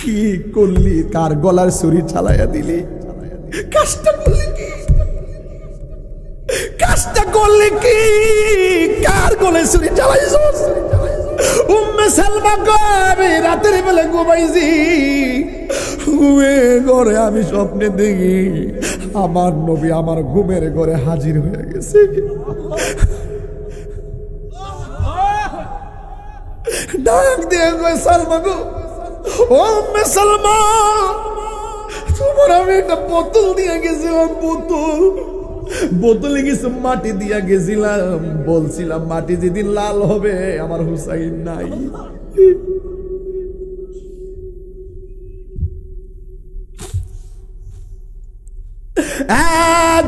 কি করলি? কার গলার ছুরি চালাইয়া দিলি? কাজটা করলি কি? কাজটা করলি কি? কার গলায় ছুরি চালাইছস? উম্মে সালমা কয়, আমি রাতের বেলা ঘুমাইছি, ঘুমের ঘরে আমি স্বপ্নে দেখি আমার নবী আমার ঘুমের ঘরে হাজির হয়ে গেছে। ডাক দিয়ে কয়, সালমা গো, ও উম্মে সালমা, তোমার আমি একটা বোতল দিয়ে গেছিলাম, বোতলে কিছু মাটি দিয়া গেছিলাম, বলছিলাম মাটি যেদিন লাল হবে আমার হুসাইন নাই।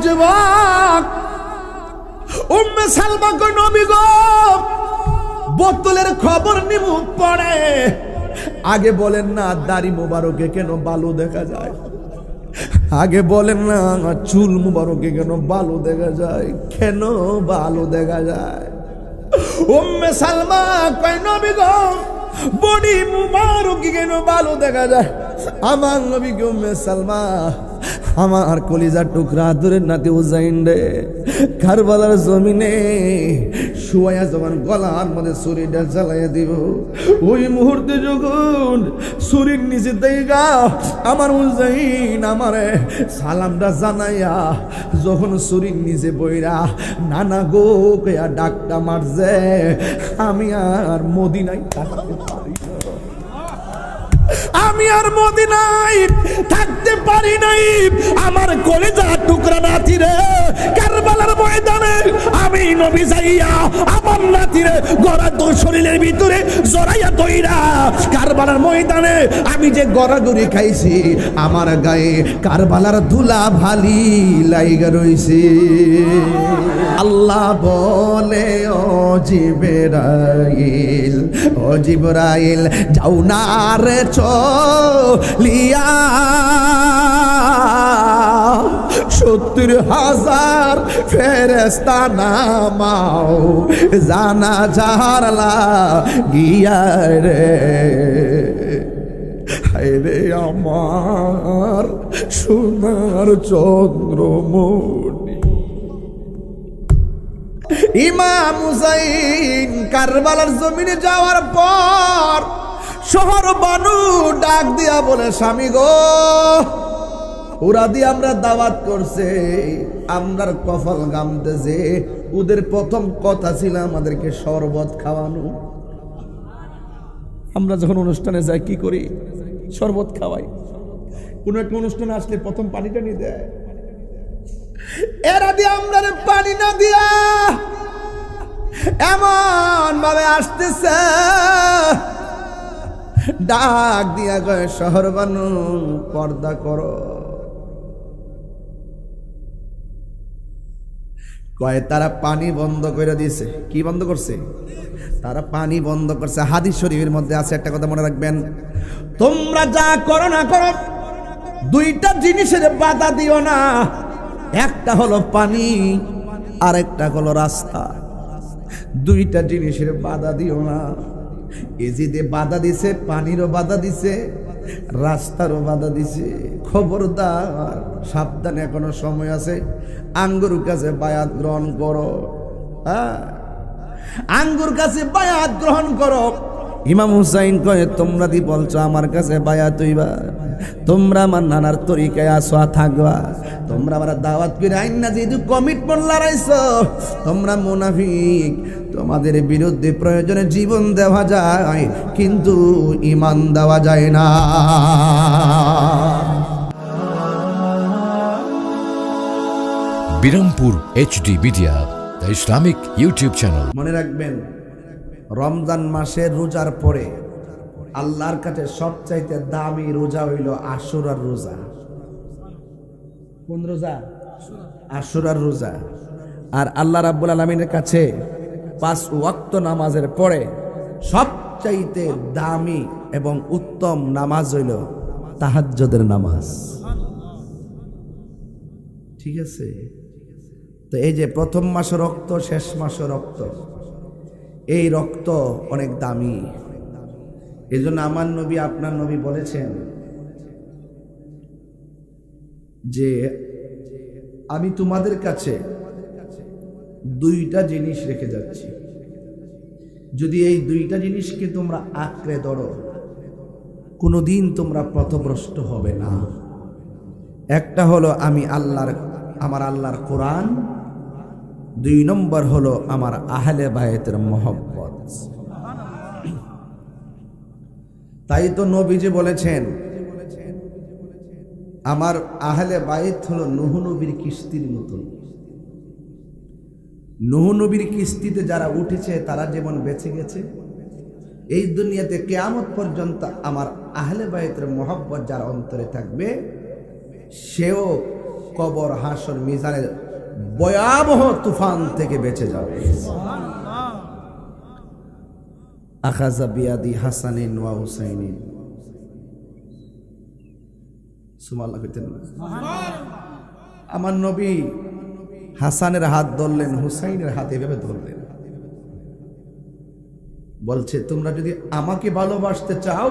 যুবক, উম্মে সালমা কয়, নবী গো, বোতলের খবর নিব পড়ে, আগে বলেন না দাড়ি মোবারকে কেন বালু দেখা যায়? আগে বলেন না চুল মুবারকে কেন বালু দেখা যায়? কেন বালু দেখা যায়? উম্মে সালমা কয়, নবী গো, বডি মুবারকে কেন বালু দেখা যায়? আমার নবী গো, উম্মে সালমা, আমার কলিজার টুকরা আদরের নাতি হুসাইন রে কারবালার জমিনে শুয়ায়া যখন গলার মধ্যে ছুরিটা চালাইয়া দিব, ওই মুহূর্তে যখন ছুরির নিচে দেইগা আমার হুসাইন আমারে সালামটা জানাইয়া যখন ছুরির নিচে বইরা নানা গো কইয়া ডাকটা মারছে, আমি আর মদিনায় থাকতে পারি না, আমি আর মদিনায় থাকতে পারি নাই। আমার কলিজা টুকরা নাতি রে কারবালার ময়দানে আমি নবী যাইয়া আমার নাতি রে গড়া তো শরীরের ভিতরে জড়াইয়া দইরা কারবালার ময়দানে আমি যে গড়াগড়ি খাইছি, আমার গায়ে কারবালার ধুলা ভালি লাইগা রইছে। আল্লাহ বলে, ও জিবরাইল, ও জিবরাইল, যাও না রে চলিয়া 70,000 ফেরেশতা নামাও জানাজার লাগিয়া রে। হায়রে আমার সোনার চন্দ্রমণি। ইমাম হুসাইন কারবালার জমিনে যাওয়ার পর শহর বানু ডাক দিয়া বলে, স্বামী গো, ওরা দিয়ে আমরা দাওয়াত করছে, আমরার কপাল গামতেছে, ওদের প্রথম কথা ছিল আমাদেরকে শরবত খাওয়ানো। আমরা যখন অনুষ্ঠানে যাই কি করি? শরবত খাওয়াই। কোন একটা অনুষ্ঠানে আসলে প্রথম পানিটা নিয়ে দেয়, এরা দিয়ে আমরা পানি না দিয়া এমন ভাবে আসতেছে, ডাক দিয়া কয়, শহর বানু পর্দা করো। কয় তারা পানি বন্ধ করে দিয়েছে। কি বন্ধ করছে? তারা পানি বন্ধ করছে। হাদিস শরীফের মধ্যে আছে, একটা কথা মনে রাখবেন, তোমরা যা করো না করো, দুইটা জিনিসের বাধা দিও না, একটা হলো পানি আর একটা হলো রাস্তা। দুইটা জিনিসের বাধা দিও না। এজিদে বাধা দিছে, পানিরও বাধা দিছে, রাস্তারও বাধা দিছে। খবরদার, সাবধানে, এখনো সময় আছে। আঙ্গুর কাছে বায়াত গ্রহণ করো, হ্যাঁ, আঙ্গুর কাছে বায়াত গ্রহণ করো। ইমাম হুসাইন কয়ে, তোমরা দি বলছো আমার কাছে বায়াত হইবা, তোমরা আমার নানার তরিকায় আসো থাকবা, তোমরা আমার দাওয়াত করে আইন না, যেহেতু কমিটমেন্ট লড়াইছো, তোমরা মুনাফিক, তোমাদের বিরুদ্ধে প্রয়োজনে জীবন দেওয়া যায় কিন্তু ঈমান দেওয়া যায় না। Birampur HD media, the Islamic YouTube channel. মনে রাখবেন, রমজান মাসের রোজার পরে আল্লাহর কাছে সবচাইতে দামি রোজা হইল আশুরার রোজা। কোন রোজা? আশুরার রোজা। আর আল্লাহ রাব্বুল আলামিনের কাছে 5 ওয়াক্ত নামাজের পরে সবচাইতে দামি এবং উত্তম নামাজ হইল তাহাজ্জুদের নামাজ। ঠিক আছে? তো এই যে প্রথম মাসে রক্ত, শেষ মাসে রক্ত, এই রক্ত অনেক দামি। এই জন্য আমার নবী আপনার নবী বলেছেন যে আমি তোমাদের কাছে দুইটা জিনিস রেখে যাচ্ছি, যদি এই দুইটা জিনিসকে তোমরা আঁকড়ে ধরো কোনোদিন তোমরা পথভ্রষ্ট হবে না। একটা হলো আমার আল্লাহর কোরআন, 2 নম্বর হলো আমার আহলে বায়তের মহব্বত। তাই তো নবীজি বলেছেন আমার আহলে বায়ত হলো নূহ নবীর কিস্তির মতন। নূহ নবীর কিস্তিতে যারা উঠেছে তারা যেমন বেঁচে গেছে, এই দুনিয়াতে কিয়ামত পর্যন্ত আমার আহলে বায়তের মহব্বত যার অন্তরে থাকবে সেও কবর, হাসর, মিজানের ভয়াবহ তুফান থেকে বেঁচে যাবে। আখাযা বিয়াদি হাসানিন ওয়া হুসাইনিন, সুবহানাল্লাহ কইতেন না? আমার নবী হাসানের হাত ধরলেন, হুসাইনের হাত এভাবে ধরলেন, বলছে তোমরা যদি আমাকে ভালোবাসতে চাও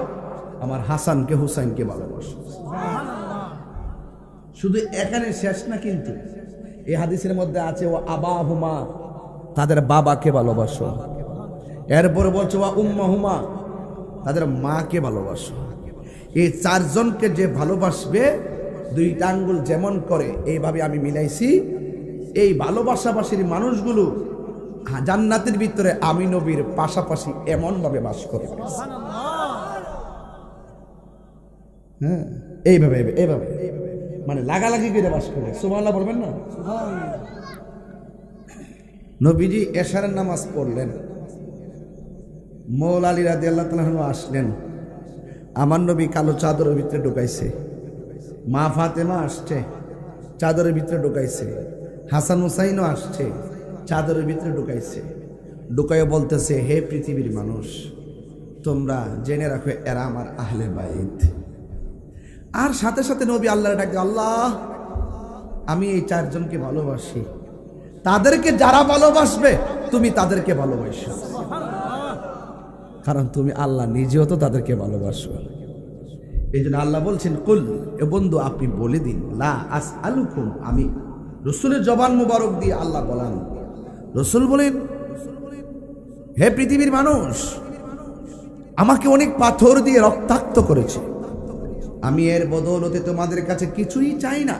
আমার হাসানকে হুসাইনকে ভালোবাসো। শুধু এখানে শেষ না, কিন্তু এই হাদিসের মধ্যে আছে ও আবাহুমা, তাদের বাবাকে ভালোবাসো। এরপরে বলছে ওয়া উম্মাহুমা, তাদের মাকে ভালোবাসো। এই 4 জনকে যে ভালোবাসবে 2টা আঙ্গুল যেমন করে এইভাবে আমি মিলাইছি, এই ভালোবাসাবাসীর মানুষগুলো জান্নাতের ভিতরে আমি নবীর পাশাপাশি এমন ভাবে বাস করবে। হ্যাঁ, এইভাবে এইভাবে মানে লাগালাগি করে বাস করবে। সুবহানাল্লাহ বলবেন না? নবীজি এশারের নামাজ পড়লেন, মৌলা আলী রাদিয়াল্লাহু তাআলা আনহু আসলেন, আমার নবী কালো চাদরের ভিতরে ঢুকাইছে, মা ফাতেমা আসছে চাদরের ভিতরে ঢুকাইছে, হাসান হুসাইনও আসছে চাদরের ভিতরে ঢুকাইছে, ঢুকাইয়া বলতেছে হে পৃথিবীর মানুষ তোমরা জেনে রাখো এরা আমার আহলে বাইত। আর সাথে সাথে নবী আল্লাহর ডাকে, আল্লাহ আমি এই 4 জনকে ভালোবাসি, তাদেরকে যারা ভালোবাসবে তুমি তাদেরকে ভালোবাসো, কারণ তুমি আল্লাহ নিজেও তো তাদেরকে ভালোবাসো। এই জন্য আল্লাহ বলছেন কুল, এ বন্ধু আপনি বলে দিন, লা আসআলুকুম, আমি রসুলের জবান মুবারক দিয়ে আল্লাহ বলেন, রসুল বলেন হে পৃথিবীর মানুষ আমাকে অনেক পাথর দিয়ে রক্তাক্ত করেছে, আমি এর বদৌলতে তোমাদের কাছে কিছুই চাই না,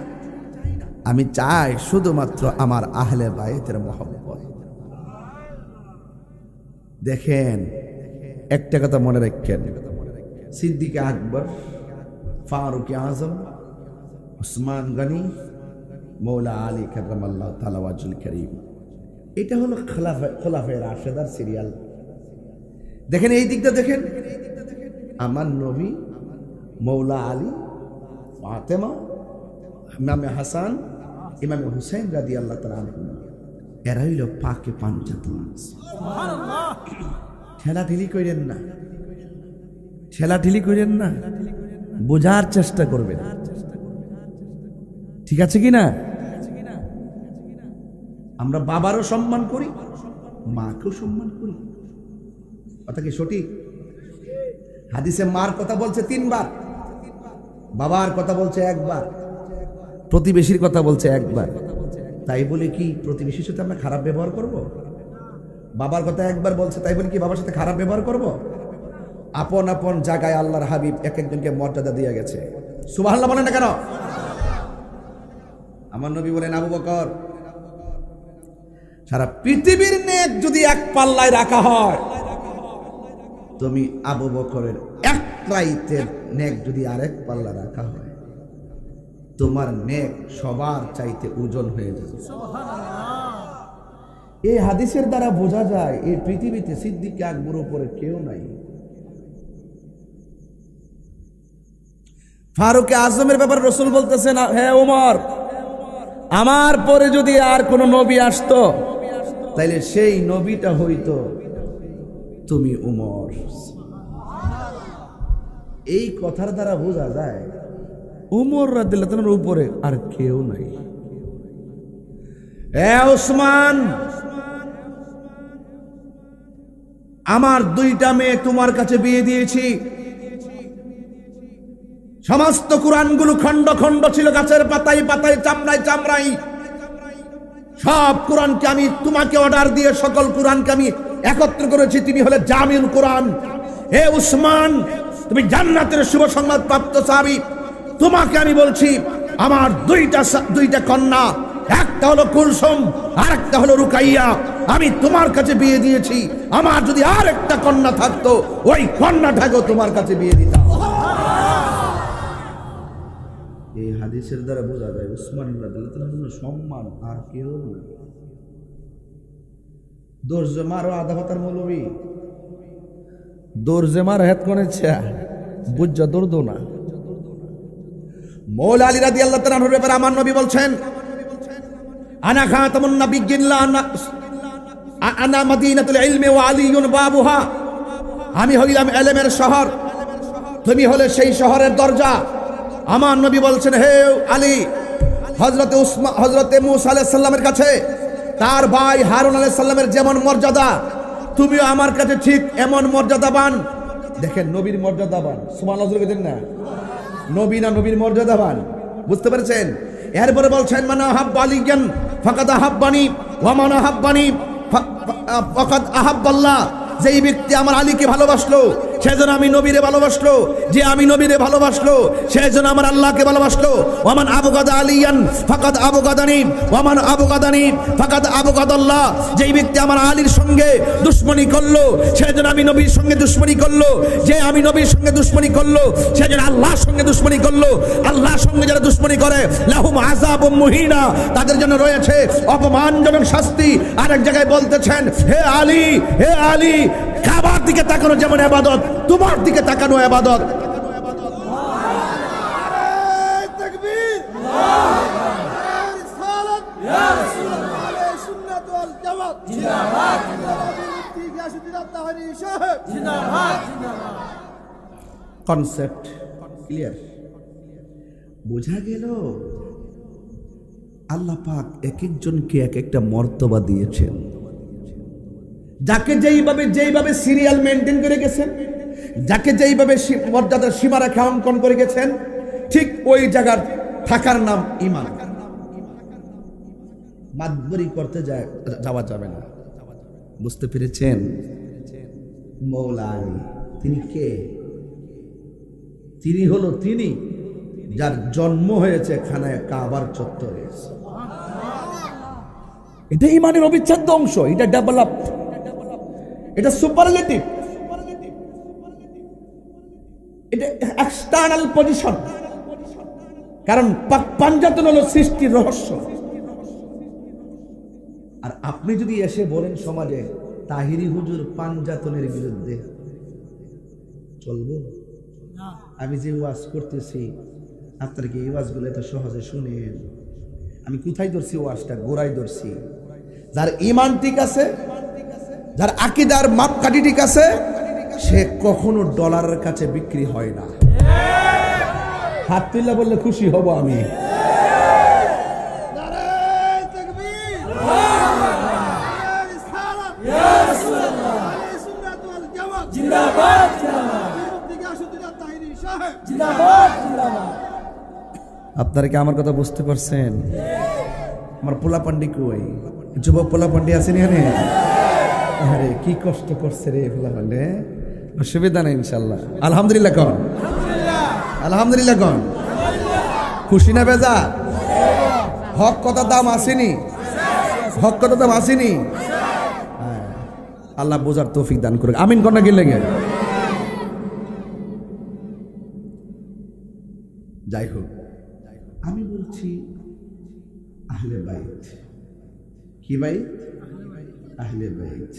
আমি চাই শুধুমাত্র আমার আহলে বায়তের মহব্বত। দেখেন একটা কথা মনে রাখেন, সিদ্দিক আকবর, ফারুক আজম, উসমান গনি, মৌলা আলী কাররামাল্লাহু তাআলা ওয়াজহুল কারীম, এটা হলো খোলাফায়ে রাশেদার সিরিয়াল। দেখেন এই দিকটা দেখেন, আমার নবী, মৌলা আলী, ফাতেমা, ইমামে হাসান, ইমামে হুসাইন রাদিয়াল্লাহু তাআলা আনহু, এরা হইল পাকে পাঞ্জাতন। সুবহানাল্লাহ। ঠেলাঠেলি করেন না, ঠেলাঠেলি করেন না, বোঝার চেষ্টা করবেন, ঠিক আছে কিনা? আমরা বাবারও সম্মান করি, মাকেও সম্মান করি, কথা কি সঠিক? হাদিসে মার কথা বলছে 3 বার, বাবার কথা বলছে 1 বার, প্রতিবেশীর কথা বলছে 1 বার। তাই বলে কি প্রতিবেশীর সাথে আমরা খারাপ ব্যবহার করব? বাবার কথা 1 বার বলছে, তাই বলে কি বাবার সাথে খারাপ ব্যবহার করব? আপন আপন জায়গায় আল্লাহর হাবিব এক একজনকে মর্যাদা দিয়ে গেছে। সুবহানাল্লাহ বলেন না কেন? আমার নবী বলেন আবু বকর, সারা পৃথিবীর নেক যদি এক পাল্লায় রাখা হয়, তুমি আবু বকরের এক রাইতের নেক যদি আরেক পাল্লা রাখা হয়, তোমার নেক সবার চাইতে ওজন হয়ে যাবে। এই হাদিসের দ্বারা বোঝা যায় এই পৃথিবীতে সিদ্দিক আকবর উপরে কেউ নাই। ফারুক আজমের ব্যাপারে রাসূল বলতেছেন, হে ওমর, আমার পরে যদি আর কোন নবী আসতো তাইলে সেই নবীটা হইতো তুমি উমর। এই কথার দ্বারা বোঝা যায় উমর রাদিয়াল্লাহু তাআলার উপরে আর কেউ নাই। এ ওসমান, আমার দুইটা মেয়ে তোমার কাছে বিয়ে দিয়েছি। সমস্ত কোরআনগুলো খণ্ড খণ্ড ছিল, গাছের পাতায় পাতায়, চামড়ায় চামড়ায়। সব কোরআনকে আমি তোমাকে অর্ডার দিয়ে সকল কোরআনকে আমি একত্র করেছি। তুমি হলে জামিল কোরআন। হে উসমান, তুমি জান্নাতের শুভ সংবাদ প্রাপ্ত সাহাবী। তোমাকে আমি বলছি, আমার দুইটা কন্যা, একটা হলো কুলসুম আর একটা হলো রুকাইয়া, আমি তোমার কাছে বিয়ে দিয়েছি। আমার যদি আর একটা কন্যা থাকতো, ওই কন্যাটাকেও তোমার কাছে বিয়ে দিতাম। এই হাদিসের দ্বারা বোঝা যায় উসমান রাদিয়াল্লাহু আনহু সম্মান আর কেউ না। দর্জে মারো আধা ভাতার মৌলবী, দর্জে মার হেত কোনেছে বুঝা দর্দ না। মৌলা আলী রাদিয়াল্লাহু তাআলা আনহুর ব্যাপারে আমার নবী বলছেন, আনা খাতামুন নাবিয়্যিন লা আনা মদিনাতুল ইলমি ওয়া আলিয়ুন বাবুহা। আমি হইলাম ইলমের শহর, তুমি হলে সেই শহরের দরজা। আমার নবী বলছেন, হে আলী, হযরতে মূসা আলাইহিস সালামের কাছে তার ভাই হারুন আলাইহিস সালামের যেমন মর্যাদা, তুমিও আমার কাছে ঠিক এমন মর্যাদাবান। দেখেন নবীর মর্যাদাবান, সুবহানাল্লাহ বলেন না, নবী না নবীর মর্যাদাবান, বুঝতে পেরেছেন? এরপরে বলছেন, মান আহাব্বা আলিয়ান ফাকাদ আহাব্বানি ওয়া মান আহাব্বানি ফাকাদ আহাব্বাল্লাহ। যেই ব্যক্তি আমার আলীকে ভালোবাসলো, সেজন্য আমি নবীরে ভালোবাসলো। যে আমি নবীরে ভালোবাসলো, সেজন্য আমার আল্লাহকে ভালোবাসলো। ওয়ামান আবগাদা আলিয়ান ফাকাদ আবগাদানি ওয়ামান আবগাদানি ফাকাদ আবগাদাল্লাহ। যেই ব্যক্তি আমার আলীর সঙ্গে দুশমনি করলো, সেজন্য আমি নবীর সঙ্গে দুশমনি করলো। যে আমি নবীর সঙ্গে দুশমনি করলো, সেজন্য আল্লাহর সঙ্গে দুশমনি করলো। আল্লাহর সঙ্গে যারা দুশমনি করে, লাহুম আযাবুম মুহিনা, তাদের জন্য রয়েছে অপমানজনক শাস্তি। আরেক জায়গায় বলতেছেন, হে আলী, হে আলী, কাবার দিকে তাকানো যেমন ইবাদত, তোমার দিকে তাকানো ইবাদত। Concept clear? বোঝা গেল? আল্লাহ পাক এক একজনকে এক একটা মর্তবা দিয়েছেন। যাকে যেইভাবে সিরিয়াল মেনটেন করে গেছেন, যাকে যেইভাবে মর্যাদার সীমারেখা অঙ্কন করে গেছেন, ঠিক ওই জায়গার থাকার নাম ঈমান। মাতবরি করতে যাওয়া যাবে না। বুঝতে পেরেছেন? মৌলা আলী তিনি কে? তিনি হলো তিনি যার জন্ম হয়েছে খানায় কাবার চত্বরে। এটা ঈমানের অবিচ্ছেদ্য অংশ, এটা ডেভেলপ, এটা সুপারলেটিভ, এটা এক্সটার্নাল পজিশন। কারণ পাঞ্জাতন হলো সৃষ্টির রহস্য। আর আপনি যদি এসে বলেন সমাজে তাহিরি হুজুর পাঞ্জাতনের বিরুদ্ধে, চলবো? আমি যে ওয়াজ করতেছি, আপনারা কি এই ওয়াজগুলো এত সহজে শুনেন? আমি কোথায় ধরছি ওয়াজটা? গোড়ায় ধরছি। যার ঈমান ঠিক আছে, যার আকীদার মাপকাঠি ঠিক আছে, সে কখনো ডলারের কাছে বিক্রি হয় না। হাত তুলে বললে খুশি হব আমি। আপনারা কি আমার কথা বুঝতে পারছেন? আমার পোলাপান্ডি কই? যুবক পোলাপান্ডি আছেন এখানে? আরে কি কষ্ট করছে রে পোলাপান্ডি। অসুবিধা নেই ইনশাল্লাহ। আলহামদুলিল্লাহ কন, আলহামদুলিল্লাহ কন। খুশি না বেজা? হক কথা দাম আসেনি, হক কথা দাম আসেনি। আল্লাহ বোঝার তৌফিক দান করে। আমিন কন্যা কি লেগে? যাই হোক, আমি বলছি আহলে বাইত। কি বাইত? আহলে বাইত।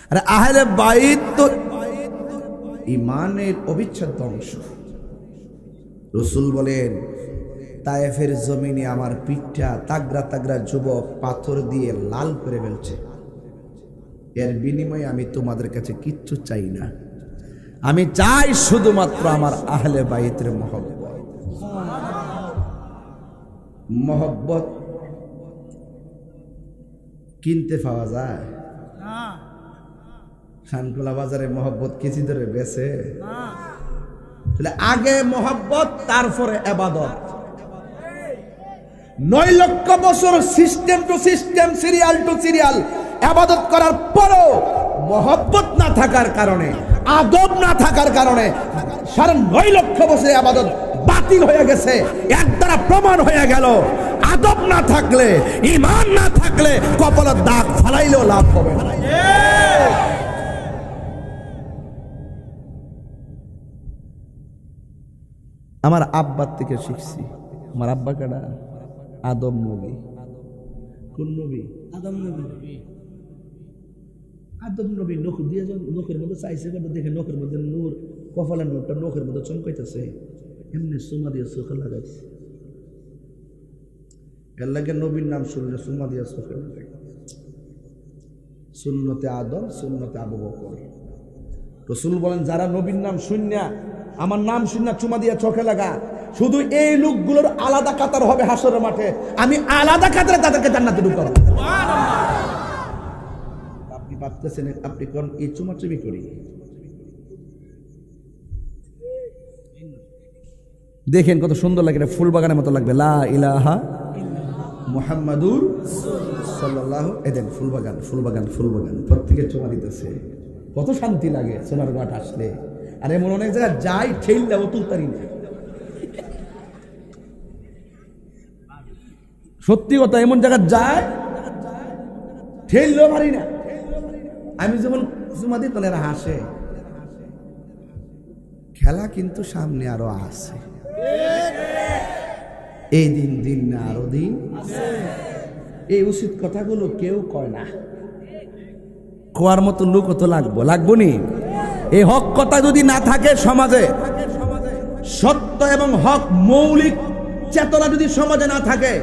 আরে আহলে বাইত তো ঈমানের অবিচ্ছেদ্য অংশ। রাসূল বলেন, তায়েফের জমিনে আমার পিঠটা তাগড়া তাগড়া যুবক পাথর দিয়ে লাল করে ফেলছে। এর বিনিময়ে আমি তোমাদের কাছে কিচ্ছু চাই না, আমি চাই শুধুমাত্র আমার আহলে বাইতের মহব্বত। শানকোলা বাজারে মহব্বত কেজি ধরে বেছে তাহলে আগে মহব্বত তারপরে ইবাদত। 9 লক্ষ বছর system to system, serial to serial ইবাদত করার পরও মহব্বত না থাকার কারণে, আদব না থাকার কারণে 9.5 লক্ষ বছর ইবাদত বাতিল হয়ে গেছে। এর দ্বারা প্রমাণ হয়ে গেল আদব না থাকলে, ঈমান না থাকলে কপালের দাগ ফালাইলেও লাভ হবে না। আমার আব্বার থেকে শিখছি। আমার আব্বা কাটা আদম নবী। কোন নবী? আদম নবী। আদম নবী নখ দিয়ে নখের মধ্যে চাইছে, দেখে নখের মধ্যে নূর, কপালের নূরটা নখের মধ্যে চমকাইতেছে, এমনি সুমা দিয়ে চোখে লাগাইছে। এর লাগে নবীর নাম শুনলে সুমা দিয়ে চোখে লাগাই। সুন্নতে আদম, সুন্নতে আবু বকর। রাসূল বলেন যারা নবীর নাম শুননা, আমার নাম শুননা চুমা দিয়া চোখে লাগা, শুধু এই লোকগুলোর আলাদা কাতার হবে হাসরের মাঠে, আমি আলাদা কাতারে তাদেরকে জান্নাতে ঢুকাবো। আপনি ভাবতেছেন আপনি কোন এই চুমাচুমি করি? দেখেন কত সুন্দর লাগে, ফুল বাগানের মতো লাগবে। লা ইলাহা মুহাম্মাদুর সাল্লাল্লাহু এদেন ফুল বাগান, ফুল বাগান, ফুল বাগান, প্রত্যেকে চুমা দিতেছে, কত শান্তি লাগে সোনার ঘাট আসলে। আর এমন অনেক জায়গায় যাই ঠেল দেবো তুলতারি না, সত্যি কথা, এমন জায়গায় যায় ঠেললেও পারি না। আমি যেমন চুমা দিই তখন এরা হাসে। খেলা কিন্তু সামনে আরো আছে, এই দিন দিন না আরো দিন। এই উচিত কথাগুলো কেউ কয় না, কোয়ার মতো লোক তো লাগবো নি। এই হক কথা যদি না থাকে সমাজে, সত্য এবং হক মৌলিক চেতনা যদি সমাজে না থাকে,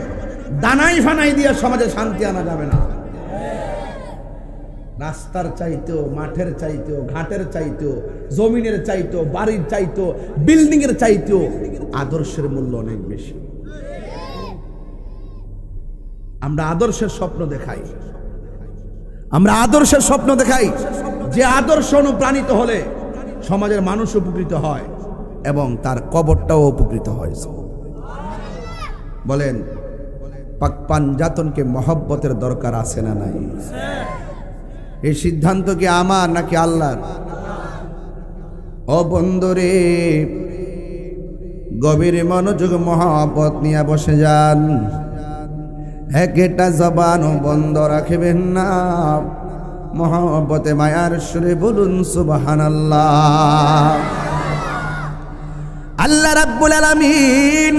দানাই ফানাই দিয়ে সমাজে শান্তি আনা যাবে না। রাস্তার চাইতেও, মাঠের চাইতেও, ঘাটের চাইতেও, জমিনের চাইতেও, বাড়ির চাইতেও, বিল্ডিং এর চাইতেও আদর্শের মূল্য অনেক বেশি। আমরা আদর্শের স্বপ্ন দেখাই, আমরা আদর্শের স্বপ্ন দেখাই, যে আদর্শ অনুপ্রাণিত হলে সমাজের মানুষ উপকৃত হয় এবং তার কবরটাও উপকৃত হয়। বলেন পাক পাঞ্জাতনকে মহব্বতের দরকার আছে না নাই? এই সিদ্ধান্ত কি আমার নাকি আল্লাহর? ও বন্ধুরে, গভীর মনোযোগ মহব্বত নিয়ে বসে যান। একটা জবানও বন্ধ রাখবেন না, মহব্বতে মায়ার সুরে বলুন সুবহানাল্লাহ। আল্লাহ রাব্বুল আলামিন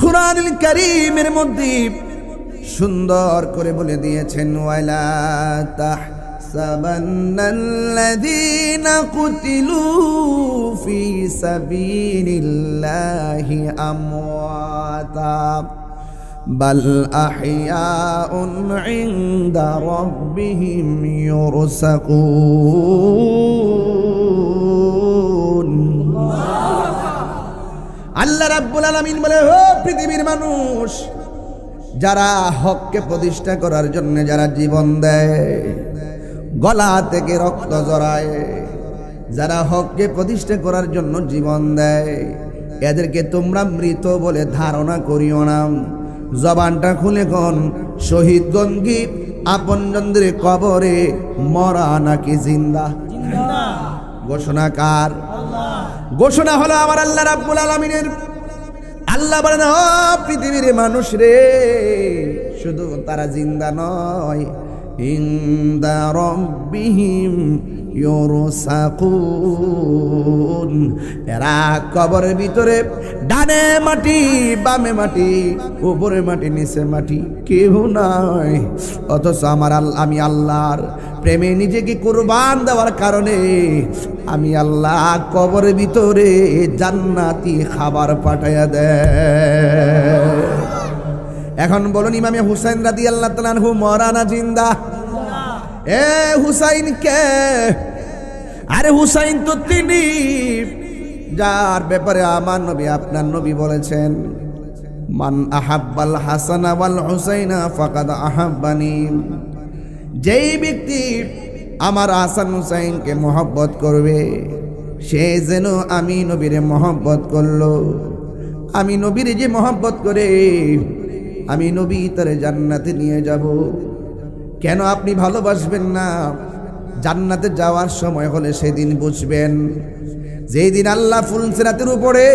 কুরআনুল কারীমের মধ্যে সুন্দর করে বলে দিয়েছেন, ওয়ালা তাহসাবান্নাল্লাযীনা কুতিলু ফি সাবিলিল্লাহি আমওয়াতা বাল আহইয়াউন ইনদা রাব্বিহিম ইউরসাকুন। আল্লাহ রাব্বুল আলামিন বলে, ও পৃথিবীর মানুষ, যারা হককে প্রতিষ্ঠা করার জন্য যারা জীবন দেয়, গলা থেকে রক্ত জড়ায়, যারা হককে প্রতিষ্ঠা করার জন্য জীবন দেয়, এদেরকে তোমরা মৃত বলে ধারণা করিও না। জবানটা খুলে কোন শহীদগণ কি আপনজনদের কবরে মরা নাকি জিন্দা? ঘোষণা কার? ঘোষণা হলো আমার আল্লাহ রাব্বুল আলামিনের। আল্লাহ বলেন, ও পৃথিবীর মানুষ রে, শুধু তারা জিন্দা নয়, ইনদা রাব্বিহিম ইউরসাকুন, এরা কবরের ভিতরে ডানে মাটি, বামে মাটি, উপরে মাটি, নিচে মাটি, কেউ নাই। অথচ আমি আল্লাহর প্রেমে নিজেকে কুরবান দেওয়ার কারণে আমি আল্লাহ কবরের ভিতরে জান্নাতি খাবার পাঠাইয়া দেয়। এখন বলুন, ইমামে হুসাইন রাদিয়াল্লাহু তাআলা আনহু মরা না জিন্দা? এ হুসাইন কে? আরে হুসাইন তো তিনি যার ব্যাপারে আমার নবী, আপনার নবী বলেছেন, মান আহাব্বাল হাসানা ওয়াল হুসাইনা ফাকাদ আহাব্বানি। যেই ব্যক্তি আমার হাসান হুসাইনকে মহব্বত করবে, সে যেন আমি নবীরে মহব্বত করলো। আমি নবীরে যে মহব্বত করে আমি নবী তারে জান্নাতে নিয়ে যাব। কেন আপনি ভালোবাসবেন না? জান্নাতে যাওয়ার সময় হলে সেদিন বুঝবেন, যেই দিন আল্লাহ ফুলসিরাতের উপরে,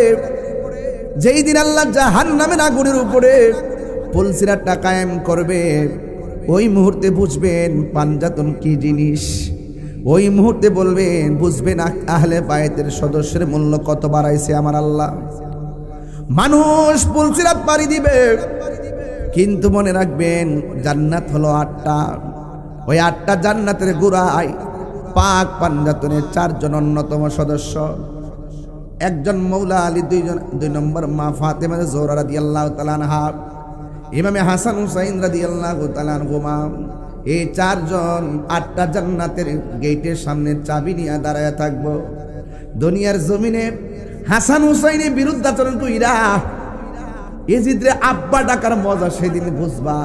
যেই দিন আল্লাহ জাহান্নামের আগুনের উপরে ফুলসিরাতটা কায়েম করবে, ওই মুহূর্তে বুঝবেন পাঞ্জাতন কি জিনিস। ওই মুহূর্তে বলবেন, বুঝবেন আহলে বায়তের সদস্যের মূল্য কত বাড়াইছে আমার আল্লাহ। মানুষ ফুলসিরাত পাড়ি দিবে, কিন্তু মনে রাখবেন জান্নাত হলো 8টা। ওই 8টা জান্নাতের গোড়ায় পাক পাঞ্জাতনের 4 জন অন্যতম সদস্য। একজন মৌলা আলী, 2 নম্বর মা ফাতেমা জোহরা রাদিয়াল্লাহু তাআলা আনহা, ইমামে হাসান হুসাইন রাদিয়াল্লাহু তাআলা আনহুমা। এই 4 জন 8টা জান্নাতের গেটের সামনে চাবি নিয়ে দাঁড়ায় থাকবো। দুনিয়ার জমিনে হাসান হুসাইনের বিরুদ্ধাচরণ কইরা এজিদরে আব্বা ডাকার মজা সেদিন বুঝবা,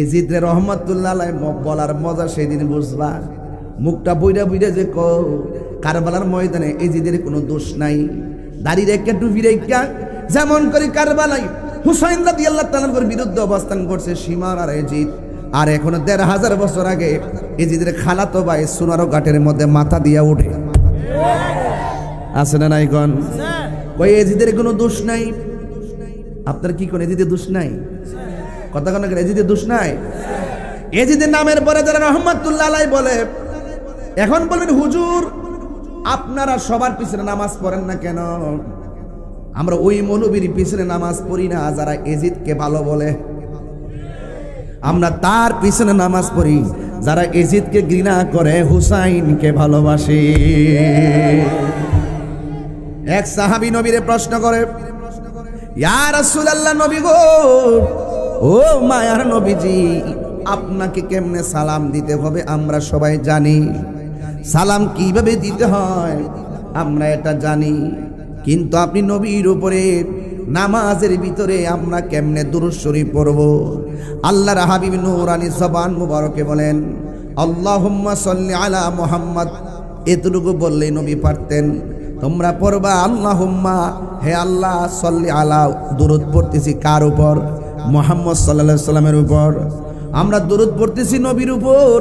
এজিদরে রহমাতুল্লাহ আলাইহি বলার মজা সেদিন বুঝবা। মুখটা বইরা বইরা যে কারবালার ময়দানে এজিদের কোনো দোষ নাই, দাড়ি রেখে টুপি রেখা যেমন করে কারবালায় হুসাইন রাদিয়াল্লাহু তাআলার বিরুদ্ধে অবস্থান করছে সীমার আর এজিদ। আর এখনো 1500 বছর আগে এজিদের খালাতো ভাই সোনারো ঘাটের মধ্যে মাথা দিয়া উঠে আছে না নাই গন? কই এজিদের কোনো দোষ নাই। আপনার কি কোন এজিদের দোষ নাই? কথা কোন এজিদের দোষ নাই? এজিদের নামের পরে যারা রহমাতুল্লাহ আলাইহি বলে, এখন বলবেন হুজুর আপনারা সবার পিছনে নামাজ পড়েন না কেন? আমরা ওই মৌলবীর পিছনে নামাজ পড়ি না যারা এজিদকে ভালো বলে, আমরা তার পিছনে নামাজ পড়ি যারা এজিদকে ঘৃণা করে, হুসাইনকে ভালোবাসে। এক সাহাবী নবীরে প্রশ্ন করে, ইয়া রাসূলুল্লাহ, নবী গো, ও মায়ার নবীজি, আপনাকে কেমনে সালাম দিতে হবে আমরা সবাই জানি, সালাম কিভাবে দিতে হয় আমরা এটা জানি, কিন্তু আপনি নবীর উপরে নামাজের ভিতরে আমরা কেমনে দুরূদ শরীফ পড়ব? আল্লাহর হাবিব নূরানী জবান মুবারকে বলেন, আল্লাহুম্মা সাল্লি আলা মুহাম্মদ। এতটুকু বললেই নবী পারতেন। তোমরা পড়বা আল্লাহুম্মা, হে আল্লাহ, সাল্লি আলা, দুরূদ পড়তেছি কার উপর? মুহাম্মদ সাল্লাল্লাহু আলাইহি সাল্লামের উপর। আমরা দুরূদ পড়তেছি নবীর উপর।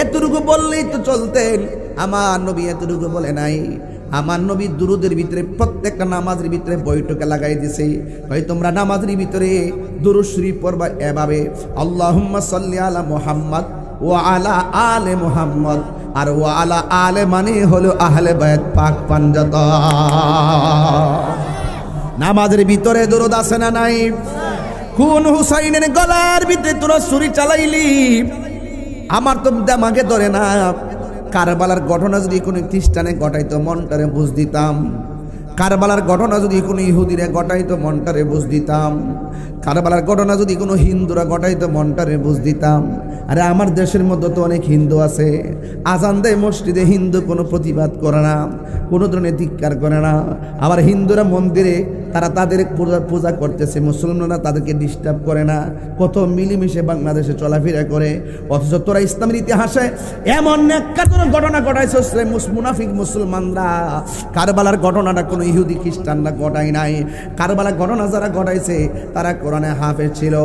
এতটুকু বললেই তো চলতেন। আমার নবী এতটুকু বলে নাই। আমার নবী দুরুদের ভিতরে প্রত্যেকটা নামাজের ভিতরে বৈঠকে লাগাই দিছে, হয় তোমরা নামাজের ভিতরে দুরূদ শরীফ পড়বা এভাবে, আল্লাহুম্মা সাল্লি আলা মুহাম্মদ ওয়া আলা আলে মুহাম্মদ। আর ওয়া আলা আলে মানে হলো আহলে বায়ত পাক পাঞ্জাতন। নামাজের ভিতরে দুরূদ আছে না নাই? কোন হুসাইনের গলার ভিতরে তোরা ছুরি চালাইলি? আমার তো দামাগে ধরে না। কারবালার ঘটনা যদি কোনো খ্রিস্টানে ঘটাইতো মনটারে বুঝ দিতাম, কারবালার ঘটনা যদি কোনো ইহুদিরে ঘটাইতো মনটারে বুঝ দিতাম, কারবালার ঘটনা যদি কোনো হিন্দুরা ঘটাইতো মনটারে বুঝ দিতাম। আরে আমার দেশের মধ্যে তো অনেক হিন্দু আছে, আজান দেয় মসজিদে, হিন্দু কোনো প্রতিবাদ করে না, কোনো ধরনের ধিক্কার করে না। আবার হিন্দুরা মন্দিরে তারা তাদের পূজা করতেছে, মুসলমানরা তাদেরকে ডিস্টার্ব করে না, কত মিলেমিশে বাংলাদেশে চলাফেরা করে। অথচ তোরা ইসলামের ইতিহাসে এমন ন্যাক্কারজনক ঘটনা ঘটাইছে, মুনাফিক মুসলমানরা। কারবালার ঘটনাটা কোনো ইহুদি খ্রিস্টানরা ঘটায় নাই। কারবালার ঘটনা যারা ঘটাইছে তারা কোরআনে হাফেজ ছিল,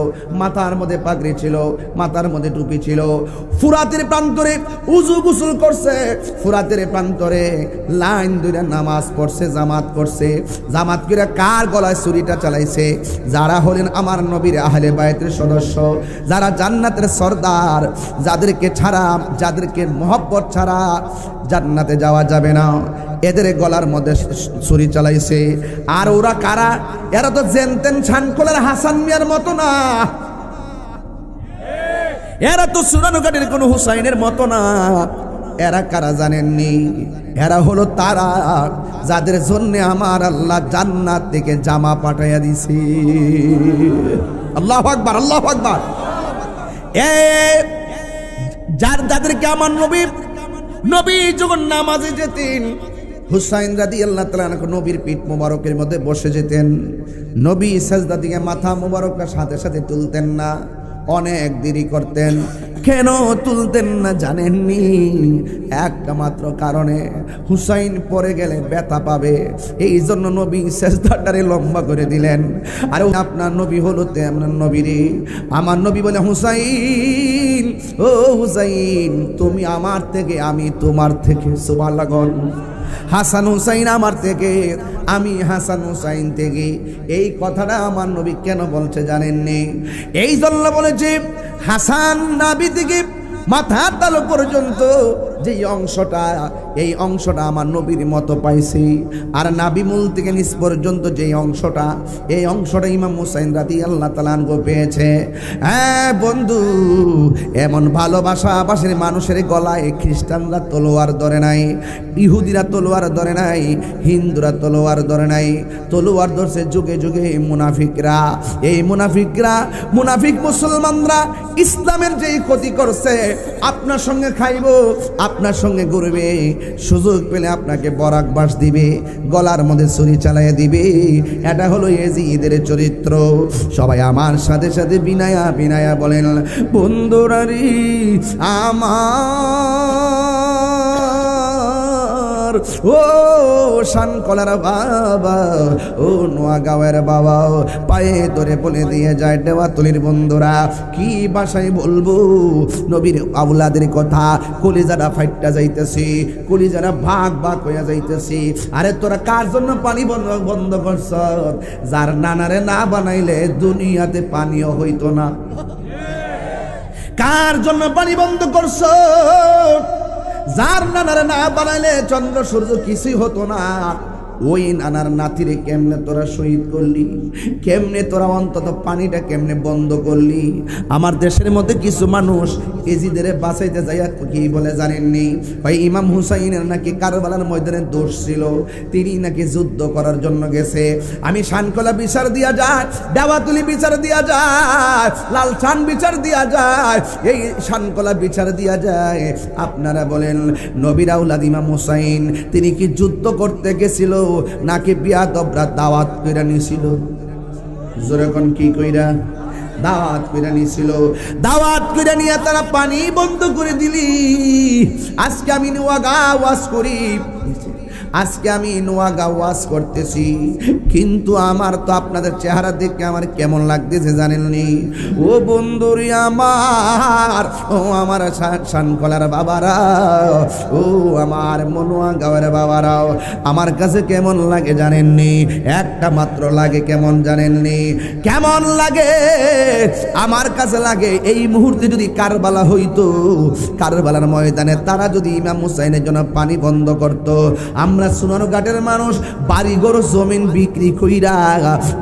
মাথার মধ্যে পাগড়ি ছিল, মাথার মধ্যে টুপি ছিল, ফুরাতের প্রান্তরে উজু গোসল করছে, ফুরাতের প্রান্তরে লাইন ধরে নামাজ পড়ছে, জামাত করছে। জামাত করে কার গলায় ছুরিটা চালাইছে? যারা হলেন আমার নবীর আহলে বায়তের সদস্য, যারা জান্নাতের সর্দার, যাদেরকে ছাড়া, যাদেরকে মহব্বত ছাড়া জান্নাতে যাওয়া যাবে না, এদের গলার মধ্যে ছুরি চালাইছে। আর ওরা কারা? এরা তো জেনতেন ছানকোলের হাসান মিয়ার মতো না, এরা তো সুরানুঘাটের কোন হুসাইনের মতো না। এরা কারা জানেননি? এরা হলো তারা যাদের জন্য আমার আল্লাহ জান্নাত থেকে জামা পাঠাইয়া দিছে। আল্লাহু আকবার, আল্লাহু আকবার। যাদেরকে আমার নবী যখন নামাজে যেতেন, হুসাইন রাদিয়াল্লাহু তাআলা নবীর পিঠ মোবারকের মধ্যে বসে যেতেন। নবী সাজদা থেকে মাথা মোবারকটা সাথে সাথে তুলতেন না, অনেক দেরি করতেন। কেন তুলতেন না জানেননি? একটা মাত্র কারণে, হুসাইন পরে গেলে ব্যথা পাবে, এই জন্য নবী সেজদাটারে লম্বা করে দিলেন। আর আপনার নবী হলো তেমন নবী রে। আমার নবী বলে, হুসাইন, ও হুসাইন, তুমি আমার থেকে, আমি তোমার থেকে। সুবহানাল্লাহ। হাসান হুসাইন আমার থেকে, আমি হাসান হুসাইন থেকে। এই কথাটা আমার নবী কেন বলছে জানেননি? এই জন্য বলেছে, হাসান নাভি থেকে মাথার তালু পর্যন্ত যে অংশটা, এই অংশটা আমার নবীর মতো পাইছি। আর নাভি মূল থেকে নিচ পর্যন্ত যে অংশটা, এই অংশটা ইমাম হুসাইন রাদিয়াল্লাহু তাআলা আনহু পেয়েছে। হ্যাঁ বন্ধু, এমন ভালোবাসা বাসের মানুষের গলায় খ্রিস্টানরা তলোয়ার ধরে নাই, ইহুদিরা তলোয়ার ধরে নাই, হিন্দুরা তলোয়ার ধরে নাই। তলোয়ার ধরছে যুগে যুগে মুনাফিকরা। এই মুনাফিকরা, মুনাফিক মুসলমানরা ইসলামের যেই ক্ষতি করছে, আপনার সঙ্গে খাইব, আপনার সঙ্গে ঘুরবে, সুযোগ পেলে আপনাকে বরাক বাস দিবে, গলার মধ্যে ছুরি চালাইয়া দিবে। এটা হলো ইয়াজিদের চরিত্র। সবাই আমার সাথে সাথে বিনায়া বিনায়া বলেন, বন্ধুরারি আমার, ও শানকলার বাবা, ও নোয়াগাঁওয়ের বাবা, পায়ে ধরে বলে দিয়ে যায় দেওয়াতলির বন্ধুরা, কি ভাষায় বলবো নবীর আওলাদের কথা। কলিজারা ফাইটটা যাইতেছি, কলিজারা ভাগ ভাগ হইয়া যাইতেছি। আরে তোরা কার জন্য পানি বন্ধ করছ? যার নানারে না বানাইলে দুনিয়াতে পানিও হইতো না। কার জন্য পানি বন্ধ করছ? যার নানারে না বানাইলে চন্দ্র সূর্য কিছুই হতো না। ওই নানার নাতিরে কেমনে তোরা শহীদ করলি? কেমনে তোরা অন্তত পানিটা কেমনে বন্ধ করলি? আমার দেশের মধ্যে কিছু মানুষ এজিদের বাঁচাইতে যাইয়া কি বলে জানেননি? ভাই ইমাম হুসাইনের নাকি কারবালার ময়দানে দোষ ছিল, তিনি নাকি যুদ্ধ করার জন্য গেছে। আমি শানকলা বিচার দিয়া যায়, দেওয়াতুলি বিচার দিয়া যায়, লালচান বিচার দিয়া যায়, এই শানকলা বিচার দিয়া যায়। আপনারা বলেন, নবীর আওলাদ ইমাম হুসাইন তিনি কি যুদ্ধ করতে গেছিল নাকি বিয়াদবরা দাওয়াত কইরা নিছিল? যখন কি কইরা দাওয়াত কইরা নিছিল। দাওয়াত কইরা নিয়ে তারা পানি বন্ধ করে দিলি। আজকে আমি নোয়াগাঁ ওয়াজ করি, আজকে আমি নোয়াগাঁ ওয়াজ করতেছি, কিন্তু আমার তো আপনাদের চেহারা দেখে আমার কেমন লাগতেছে জানেননি? ও বন্ধুরি আমার, ও আমার শানকলার বাবারা, ও আমার নোয়াগাঁওয়ের বাবারাও, আমার কাছে কেমন লাগে জানেননি? একটা মাত্র লাগে, কেমন জানেননি? কেমন লাগে? আমার কাছে লাগে এই মুহূর্তে যদি কারবালা হইতো, কারবালার ময়দানে তারা যদি ইমাম হুসাইনের জন্য পানি বন্ধ করত, আমরা সুনানো ঘাটের মানুষ বাড়িঘর জমিন বিক্রি কইরা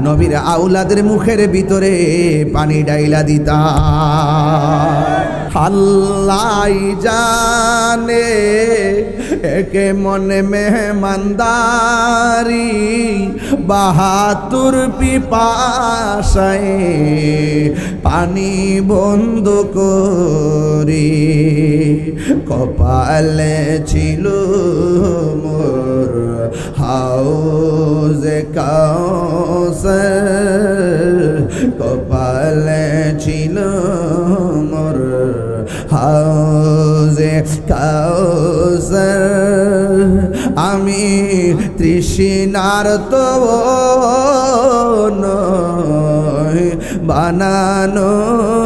নবীর আওলাদের মুখের ভিতরে পানি ডাইলা দিতা। আল্লাহ জানে একে মনে মেহমানদারি, 72 পিপাসায় পানি বন্ধ করি। কপালে ছিল মোর হাউজে কাউসার, কপালে ছিল মোর হাউজে কাউসার। আমি তৃষ্ণার তো নয়, বানানো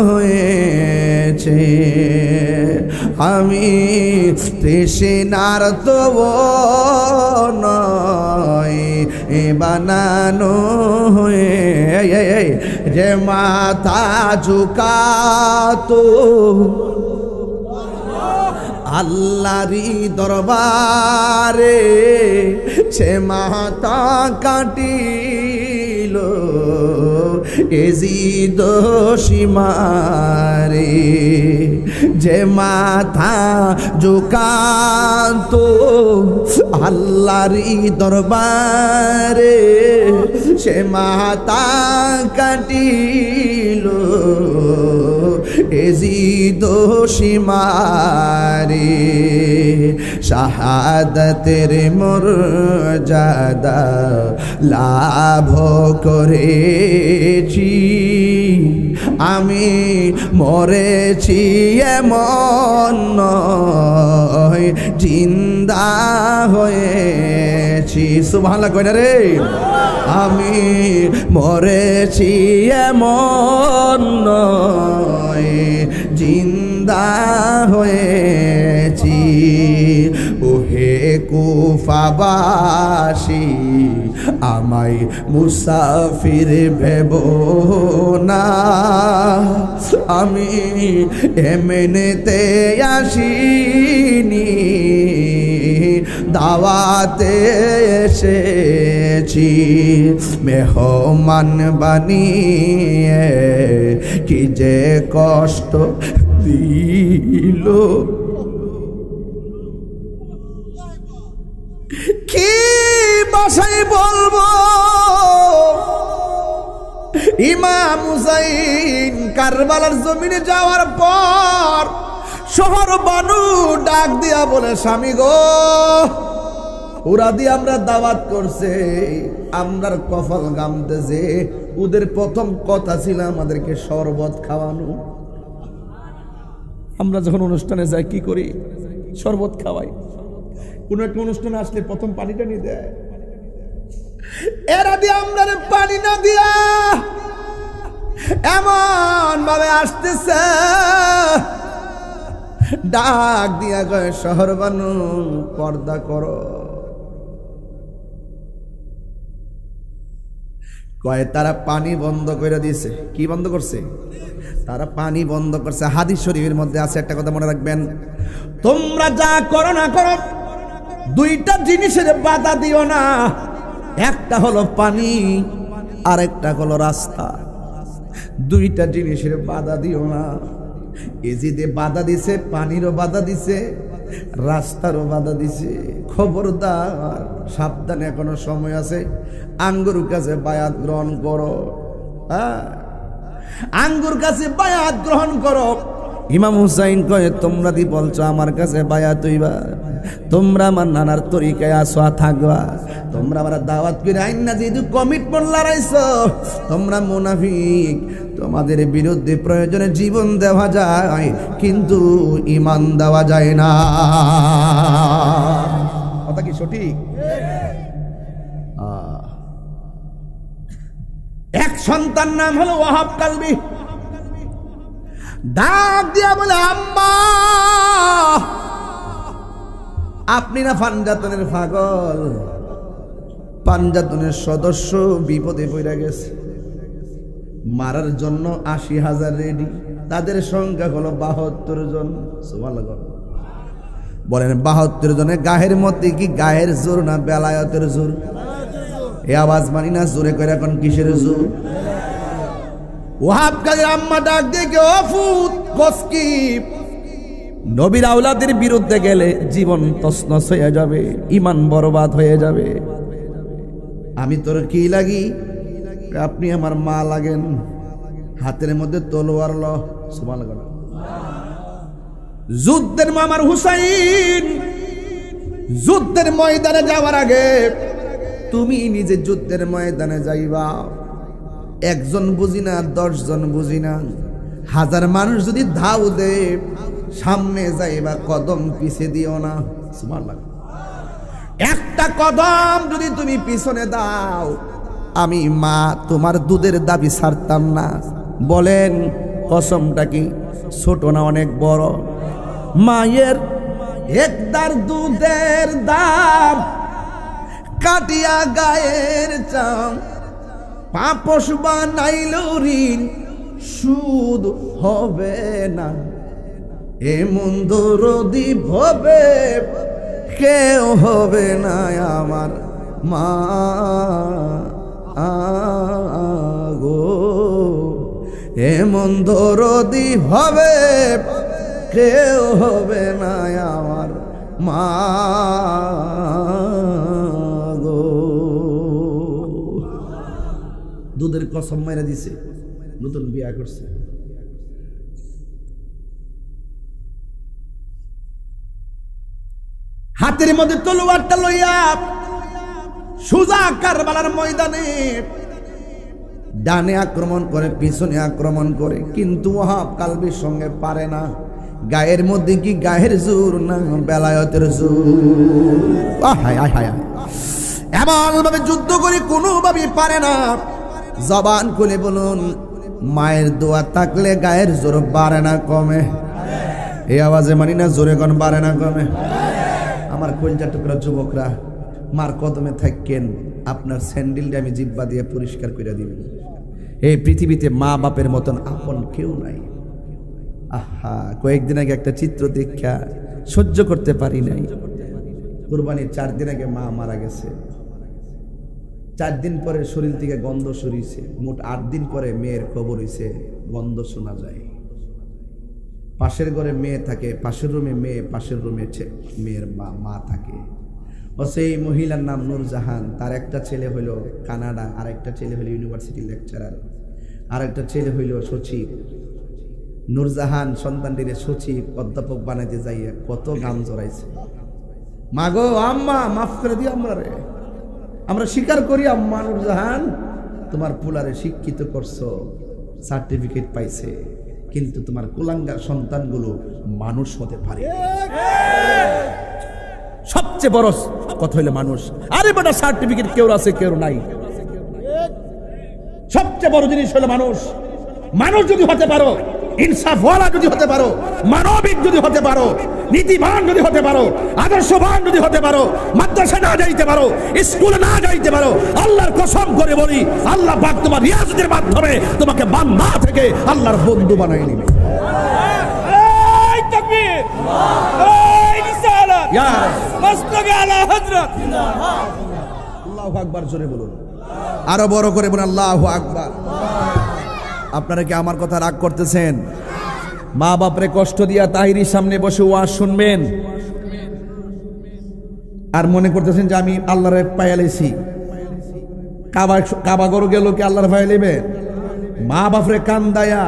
হয়েছে। আমি তৃষ্ণার তো নয়, বানানো হয়ে যে মাথা ঝুকাতো আল্লাহরি দরবারে, সে মাথা কাটিল এজিদ সীমারে। যে মাথা ঝুকাতো আল্লাহরি দরবারে, সে মাথা কাটিল এজিদ সীমারে। শাহাদাতের মর্যাদা লাভ করেছি, আমি মরেছি এমন নয়, জিন্দা হয়েছি। সুবহানাল্লাহ কই না রে? আমি মরেছি এমন নয়, জিন্দা হয়েছি। ওহে কুফাবাসী, আমায় মুসাফির ভেবো না, আমি এমনিতে আসিনি, দাওয়াতে এসেছি। মেহমান বানিয়ে কি যে কষ্ট দিল, কি ভাষায় বলবো। ইমাম হুসাইন কারবালার জমিনে যাওয়ার পর শহর বানু ডাক দিয়া বলে, স্বামী গো, ওরা দিয়ে আমরা দাওয়াত করছে, আমরার কপাল গামতেছে। ওদের প্রথম কথা ছিল আমাদেরকে শরবত খাওয়ানো। আমরা যখন অনুষ্ঠানে যাই কি করি? শরবত খাওয়াই। কোন একটা অনুষ্ঠানে আসলে প্রথম পানিটা নিয়ে দেয়। এরা দিয়ে আমরা পানি না দিয়া এমন ভাবে আসতেছে, ডাক দিয়া কয়, শহর বানু পর্দা করো। কয় তারা পানি বন্ধ করে দিয়েছে। কি বন্ধ করছে? তারা পানি বন্ধ করছে। হাদিস শরীফের মধ্যে আছে, একটা কথা মনে রাখবেন, তোমরা যা করো না করো, দুইটা জিনিসের বাধা দিও না। একটা হলো পানি, আর একটা হলো রাস্তা। দুইটা জিনিসের বাধা দিও না। এজিদে বাধা দিছে, পানিরও বাধা দিছে, রাস্তারও বাধা দিছে। খবরদার, সাবধানে, এখনো সময় আছে। আঙ্গুর কাছে বায়াত গ্রহণ করো। হ্যাঁ, আঙ্গুর কাছে বায়াত গ্রহণ করো। ইমাম হুসাইন কয়ে, তোমরা দি বলছো আমার কাছে বায়াত হইবা, তোমরা আমার নানার তরিকায় আসো থাকবা, তোমরা আমার দাওয়াত করে আইন না, যেহেতু কমিটমেন্ট লড়াইছো, তোমরা মুনাফিক। তোমাদের বিরুদ্ধে প্রয়োজনে জীবন দেওয়া যায়, কিন্তু ঈমান দেওয়া যায় না। কথা কি সঠিক? এক সন্তান নাম হলো ওয়াহাব কালবি। ডাক দিয়া বলে, আম্মা, আপনি না পাঞ্জাতনের পাগল? পাঞ্জাতনের সদস্য বিপদে পড়ে গেছে, মারার জন্য ৮০,০০০ রেডি। তাদের সংখ্যা হলো ৭২ জন। সুবহানাল্লাহ বলেন, ৭২ জনের গায়ের মধ্যে কি গায়ের জোর না বেলায়েতের জোর? এ আওয়াজ মানি না, জোরে করে এখন কিসের জোর? ওয়াহাব কাজের আম্মা ডাক দিয়ে, ও ফুত কসকি, নবীর আওলাদের বিরুদ্ধে গেলে জীবন তছনছ হয়ে যাবে, ঈমান বরবাদ হয়ে যাবে। আমি তোর কি লাগি? আপনি আমার মা লাগেন। হাতের মধ্যে তলোয়ার ল। সুবহানাল্লাহ। যুদ্ধের মামার হুসাইন যুদ্ধের ময়দানে যাওয়ার আগে তুমি নিজে যুদ্ধের ময়দানে যাইবা। একজন বুঝি না, ১০ জন বুঝি না, ১০০০ মানুষ যদি ধাও দে, সামনে যাইবা, কদম পিছে দিও না। সুবহানাল্লাহ। একটা কদম যদি তুমি পিছনে দাও, আমি মা তোমার দুধের দাবি ছাড়তাম না। বলেন, কসমটা কি ছোট না অনেক বড়? মায়ের একদার দুধের দাম কাটিয়া গায়ের চাম, পাপস বানাইল ঋণ সুদ হবে না। এমন দরদি হবে কেউ হবে না আমার মা গো। এমন দরদি হবে কেউ হবে না আমার মা গো। দুধের কসম মেরে দিছে, নতুন বিয়া করছে। হাতের মধ্যে তলোয়ারটা লইয়া সোজা কারবালার ময়দানে ডানে আক্রমণ করে, পিছনে আক্রমণ করে, কিন্তু ওয়াহাব কালবির সঙ্গে পারে না। গায়ের মধ্যে কি গায়ের জোর না বেলায়েতের জোর? হায় হায় হায়, এমন ভাবে যুদ্ধ করে কোনোভাবেই পারে না। জবান খুলে বলুন, মায়ের দোয়া থাকলে গায়ের জোর বাড়ে না কমে? এই আওয়াজে মানি না, জোরে কোন বাড়ে না কমে? আমার কলজা টুকরা যুবকরা, মার কদমে থাকেন, আপনার স্যান্ডেলটা আমি জিব্বা দিয়ে পরিষ্কার করে দিব। এই পৃথিবীতে মা বাপের মতন আপন কেউ নাই। আহা, কয়েকদিন আগে একটা চিত্র দেখা সহ্য করতে পারি নাই। কুরবানির 4 দিন আগে মা মারা গেছে। 4 দিন পরে শরীর থেকে গন্ধ সরিয়েছে। মোট 8 দিন পরে মেয়ের খবর হইছে, গন্ধ শোনা যায়। পাশের ঘরে মেয়ে থাকে, পাশের রুমে মেয়ে, পাশের রুমে মেয়ের মা থাকে। ও সেই মহিলার নাম নূরজাহান। তার একটা ছেলে হইল কানাডা, আর একটা ছেলে হইল ইউনিভার্সিটি লেকচারার, আর একটা ছেলে হইল সচিব। নূরজাহান সন্তানটিরে সচিব অধ্যাপক বানাইতে যাইয়া কত গান জড়াইছে। মা গো, আম্মা মাফ করে দিও আমরা রে, আমরা স্বীকার করি আম্মা, নূরজাহান তোমার পুলারে শিক্ষিত করছো, সার্টিফিকেট পাইছে, কিন্তু তোমার কুলাঙ্গার সন্তানগুলো মানুষ হতে পারে। সবচেয়ে বড় কথা হইলো মানুষ। আরে বেটা, সার্টিফিকেট কেউ আছে কেউ নাই, সবচেয়ে বড় জিনিস হলো মানুষ। মানুষ যদি হতে পারো, ইনসাফওয়ালা যদি হতে পারো, মানবিক যদি হতে পারো, নীতিবান যদি হতে পারো, আদর্শবান যদি হতে পারো, মাদ্রাসা না যাইতে পারো, স্কুলে না যাইতে পারো, আল্লাহর কসম করে বলি, আল্লাহ পাক তোমার রিয়াজতের মাধ্যমে তোমাকে বান্দা থেকে আল্লাহর বন্ধু বানাই নেবে। এই তাকবীর, এই রিসালাত, ইয়া মাসলাকে আলা হযরত, আল্লাহু আকবার, জোরে বলুন, আরো বড় করে বলুন আল্লাহু আকবার। আপনারা কি আমার কথা রাগ করতেছেন? মা বাপরে কষ্ট দিয়া তাহিরির সামনে বসে ওয়াজ শুনবেন আর মনে করতেছেন যে আমি আল্লাহরে পাইয়ালেছি। কাবা গরু গেল কি আল্লাহর পাইলেবে? মা বাপরে কান্দায়া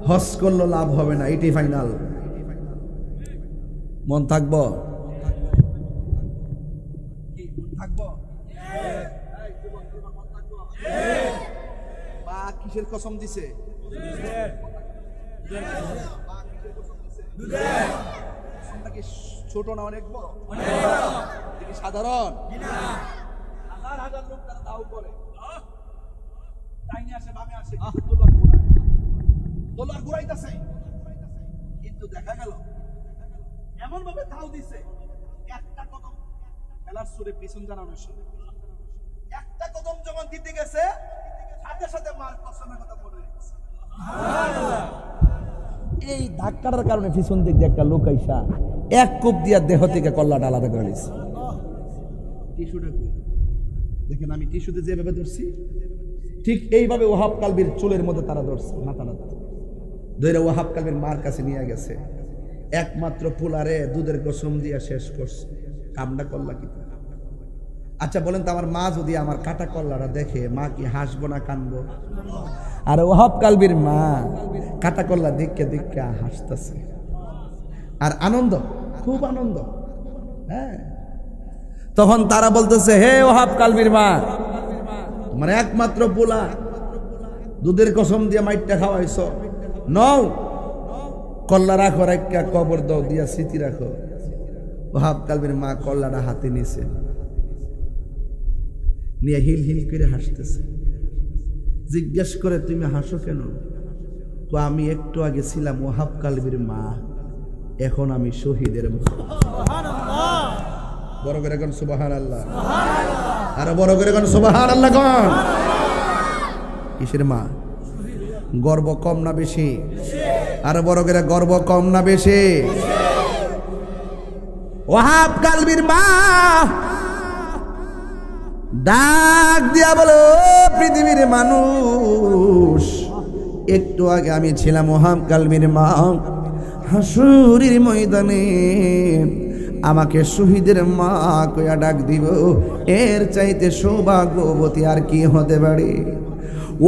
হজ করলো লাভ হবে না, এটাই ফাইনাল। মন থাকবো? কিসের কসম দিছে? ছোট না অনেক বড়? সাধারণ? হাজার হাজার লোক তারা দাও করে, কিন্তু দেখা গেল এমন ভাবে দাও দিছে, একটা কদম খেলার সুরে পিছন জানানোর সুরে, একটা কদম যখন দিতে গেছে সাথে সাথে মার কসমের কথা মনে হয়ে গেছে। এই ধাক্কাটার কারণে পিছন দিক দিয়ে একটা লোক আইসা এক কোপ দিয়া দেহ থেকে কল্লাটা আলাদা করে নিয়েছে। টিস্যুটা দেখেন, আমি টিস্যুতে যেভাবে ধরছি ঠিক এইভাবে ওয়াহাব কালবির চুলের মধ্যে তারা ধরছে, মাথাটা ধরে ওয়াহাব কালবির মার কাছে নিয়ে গেছে। একমাত্র পোলারে দুধের কসম দিয়া শেষ করছে। কামটা করলা কি? আচ্ছা বলেন তো, আমার মা যদি আমার কাটা কল্লাটা দেখে, মা কি হাসবো না কানবো? আর ওয়াহাব কালবির মা কাটা কল্লা দেখে দেখে হাসতেছে, আর আনন্দ, খুব আনন্দ। হ্যাঁ, তখন তারা বলতেছে, হে ওয়াহাব কালবির মা, তোমার একমাত্র পোলা দুধের কসম দিয়ে মাইটটা খাওয়াইছ, নও কল্লা রাখো, একটা কবর দাও, দিয়া স্মৃতি রাখো। ওয়াহাব কালবির মা কল্লাটা হাতে নিছে, নিয়ে হিল হিল করে হাসতেছে। জিজ্ঞেস করে, তুমি হাসো কেন? তো আমি একটু আগে ছিলাম ওয়াহাব কালবির মা, এখন আমি শহীদের মা। বড় করে কোন সুবহানাল্লাহ, আরো বড় করে কোন সুবহানাল্লাহ কোন। কিসের মা? গর্ব কম না বেশি? আরো বড় করে, গর্ব কম না বেশি? ওয়াহাব কালবির মা ডাক দিয়া বলো, পৃথিবীর মানুষ, একটু আগে আমি ছিলাম ওয়াহাব কালবির মা, হাসুরের ময়দানে আমাকে শহীদের মা কইয়া ডাক দিব, এর চাইতে সৌভাগ্যবতী আর কি হতে পারে?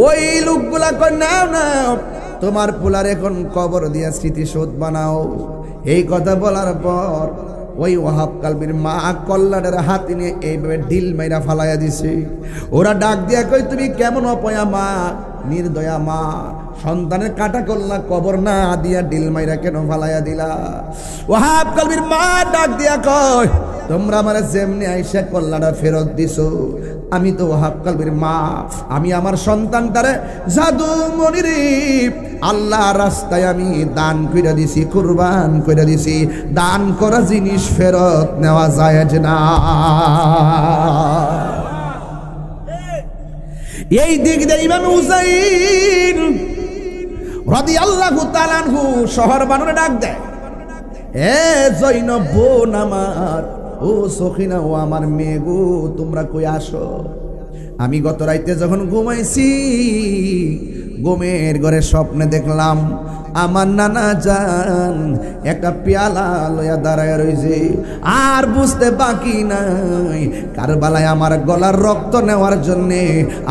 ওই লোকগুলা কই, নাও না, তোমার পোলার এখন কবর দিয়া স্মৃতিসৌধ বানাও। এই কথা বলার পর ওই ওয়াহাব কালবির মা কল্লাডের হাতে নিয়ে এইভাবে ঢিল মাইরা ফালাইয়া দিছে। ওরা ডাক দিয়া কই তুমি কেমন অপয়া মা, নির্দয়া মা, সন্তানের কাটা কল্লা কবর না দিয়া ঢিল মাইরা কেন ফালাইয়া দিলা? ওয়াহাব কালবির মা ডাক দিয়া কয় তোমরা আমার যেমনি আইসা কল্লাটা ফেরত দিছো, আমি তো ওয়াহাব কালবির মা, আমি আমার সন্তানটারে জাদু মনিরে আল্লাহ রাস্তায় আমি দান কইরা দিছি, কুরবান কইরা দিছি। দান করা জিনিস ফেরত নেওয়া যায় না। এই দিক দিয়ে ইমাম হুসাইন রাদিয়াল্লাহু তাআলা আনহু শহর বানরে ডাক দেয়, এ জৈনব বোন আমার, ও সখিনা, ও আমার মেয়ে গো, তোমরা কই আসো। আমি গত রাইতে যখন ঘুমাইছি ঘুমের ঘরে স্বপ্নে দেখলাম আমার নানা জান একটা পেয়ালা লইয়া দাঁড়ায় রইছে, আর বুঝতে বাকি নাই কারবালায় আমার গলার রক্ত নেওয়ার জন্যে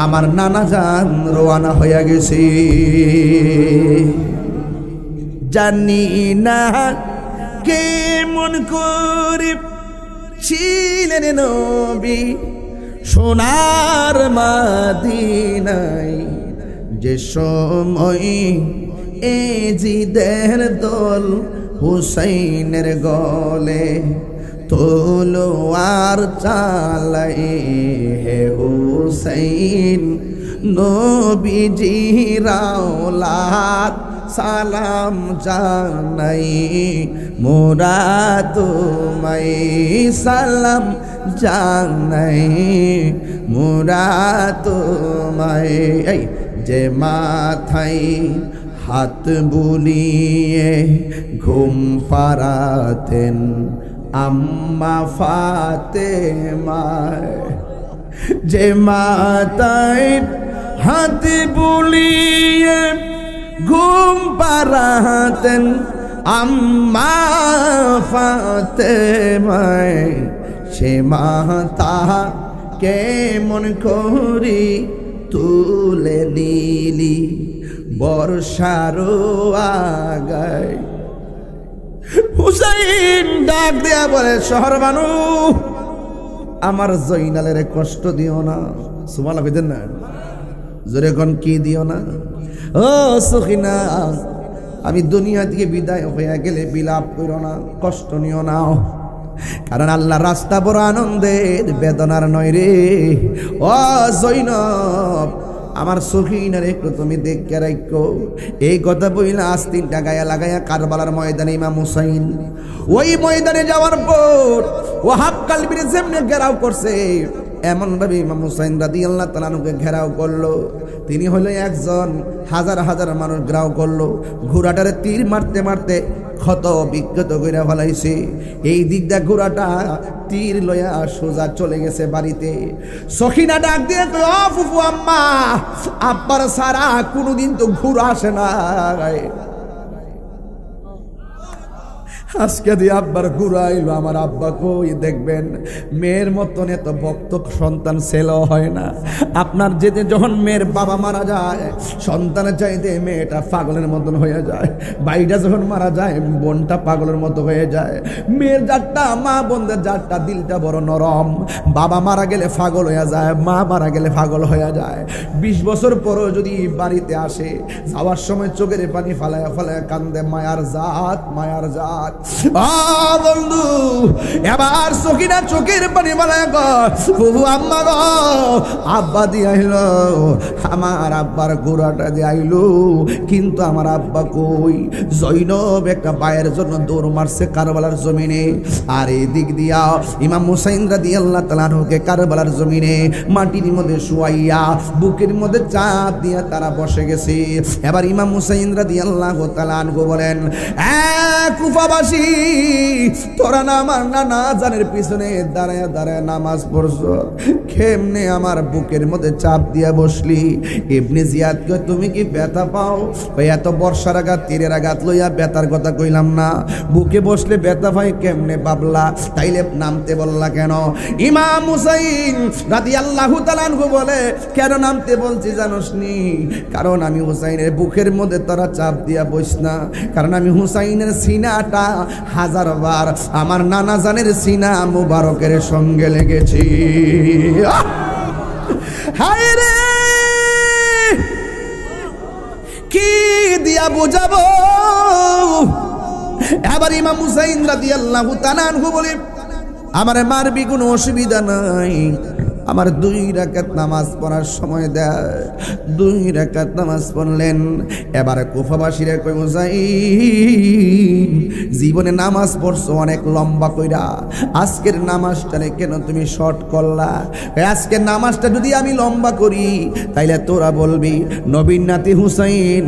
আমার নানা জান রওনা হইয়া গেছে। জানি না কেমন করে ছিলেন নবী সোনার মাদিনায়, যে সময় এজিদের দল হুসাইনের গলে তলোয়ার চালাই, হে হুসাইন নবীজি রাওলাত সালাম জানাই, মোরা তোমায় সালাম জানাই, মোরা তোমায়। এই যে মাথায় হাত বুলিয়ে ঘুম পাড়াতেন আম্মা ফাতেমা, যে মাথায় হাত বুলিয়ে ঘুম পাড়াতেন আম্মা ফাতেমায়, সে মাতা কেমন করি তুলে নিলি বর্ষারো আগায়। হুসাইন ডাক দেয়া বলে, শহর বানু আমার জয়নালের কষ্ট দিও না। সুবহানাল্লাহ কইতেন না, জোরে কোন কি দিও না। ও সখিনা, আমি দুনিয়া থেকে বিদায় হয়ে গেলে বিলাপ করো না, কষ্ট নিও না, কারণ আল্লাহ রাস্তা বড় আনন্দের, বেদনার নয় রে। ও জৈনব, আমার সখিনার একটু তুমি দেখে রাখো। এই কথা বইলা আজ 3টা গায়া লাগাইয়া কারবালার ময়দানে ইমাম হুসাইন ওই ময়দানে যাওয়ার পর ওয়াহাব কালবির যেমনে ঘেরাও করছে, এমন ভাবে ইমাম হুসাইন রাদিয়াল্লাহু তাআলা আনহুকে ঘেরাও করলো। তিনি হলো একজন, হাজার হাজার মানুষ ঘেরাও করলো। ঘোড়াটারে তীর মারতে মারতে ক্ষত বিক্ষত করে ফেলাইছে। এই দিক দিয়ে ঘোড়াটা তীর লইয়া সোজা চলে গেছে বাড়িতে। সখিনা ডাক দিয়ে কই, ও ফুফু আম্মা, আব্বার সারা কোনোদিন তো ঘোড়া আসে না, আজকে দিয়ে আব্বার ঘুরাইলো। আমার আব্বা কই দেখবেন, মেয়ের মতন এত ভক্ত সন্তান ছেলেও হয় না। আপনার যেতে যখন মেয়ের বাবা মারা যায়, সন্তানের চাইতে মেয়েটা পাগলের মতন হয়ে যায়। ভাইটা যখন মারা যায়, বোনটা পাগলের মতো হয়ে যায়। মেয়ের জাতটা, মা বোনদের জাতটা দিলটা বড় নরম। বাবা মারা গেলে পাগল হয়ে যায়, মা মারা গেলে পাগল হয়ে যায়। 20 বছর পরও যদি বাড়িতে আসে, যাওয়ার সময় চোখের পানি ফালায়া ফালায়া কান্দে, মায়ার জাত, মায়ার জাত। বন্ধু, এবার সখিনা চোখের পানি বানায় গো আম্মা গো, আব্বা দিয়ে আইল, আমার আব্বার গোড়াটা দিয়ে আইল, কিন্তু আমার আব্বা কই? জৈনব একটা বায়ের জন্য দৌড় মারছে কারবালার জমিনে। আর এই দিক দিয়া ইমাম হুসাইন রাদিয়াল্লাহু তাআলা আনহুকে কারবালার জমিনে মাটির মধ্যে শুয়াইয়া বুকের মধ্যে চাপ দিয়া তারা বসে গেছে। এবার ইমাম হুসাইন রাদিয়াল্লাহু তাআলা আনহু বলেন, কুফাবাসী, তোরা না আমার নানা জানের পিছনে দাঁড়ায় দাঁড়ায় নামাজ পড়ছ, কেমনে আমার বুকের মধ্যে চাপ দিয়া বসলি? ইবনে জিয়াদ কয়, তুমি কি ব্যথা পাও? এত বর্ষার আঘাত, তীরের আঘাত লইয়া ব্যথার কথা কইলাম না, বুকে বসলে ব্যথা পাই কেমনে বাবলা? তাইলে নামতে বললা কেন? ইমাম হুসাইন রাদিয়াল্লাহু তাআলা আনহু বলে, কেন নামতে বলছি জানোস নি? কারণ আমি হুসাইনের বুকের মধ্যে তোরা চাপ দিয়া বস না, কারণ আমি হুসাইনের সিনাটা হাজারবার আমার নানা জানের সিনা মুবারকের সঙ্গে লেগেছি। হায় রে কি দিয়া বুঝাবো। এবার ইমাম হুসাইন রাদিয়াল্লাহু তাআলা আনহু বলে আমারে মারবি কোনো অসুবিধা নাই, আমার 2 রাকাত নামাজ পড়ার সময় দেয়। 2 রাকাত নামাজ পড়লেন। এবারে কুফাবাসীরা কই হুসাইন জীবনে নামাজ পড়ছো অনেক লম্বা কইরা, আজকের নামাজটারে কেন তুমি শর্ট করলা? আজকের নামাজটা যদি আমি লম্বা করি তাইলে তোরা বলবি নবীর নাতি হুসাইন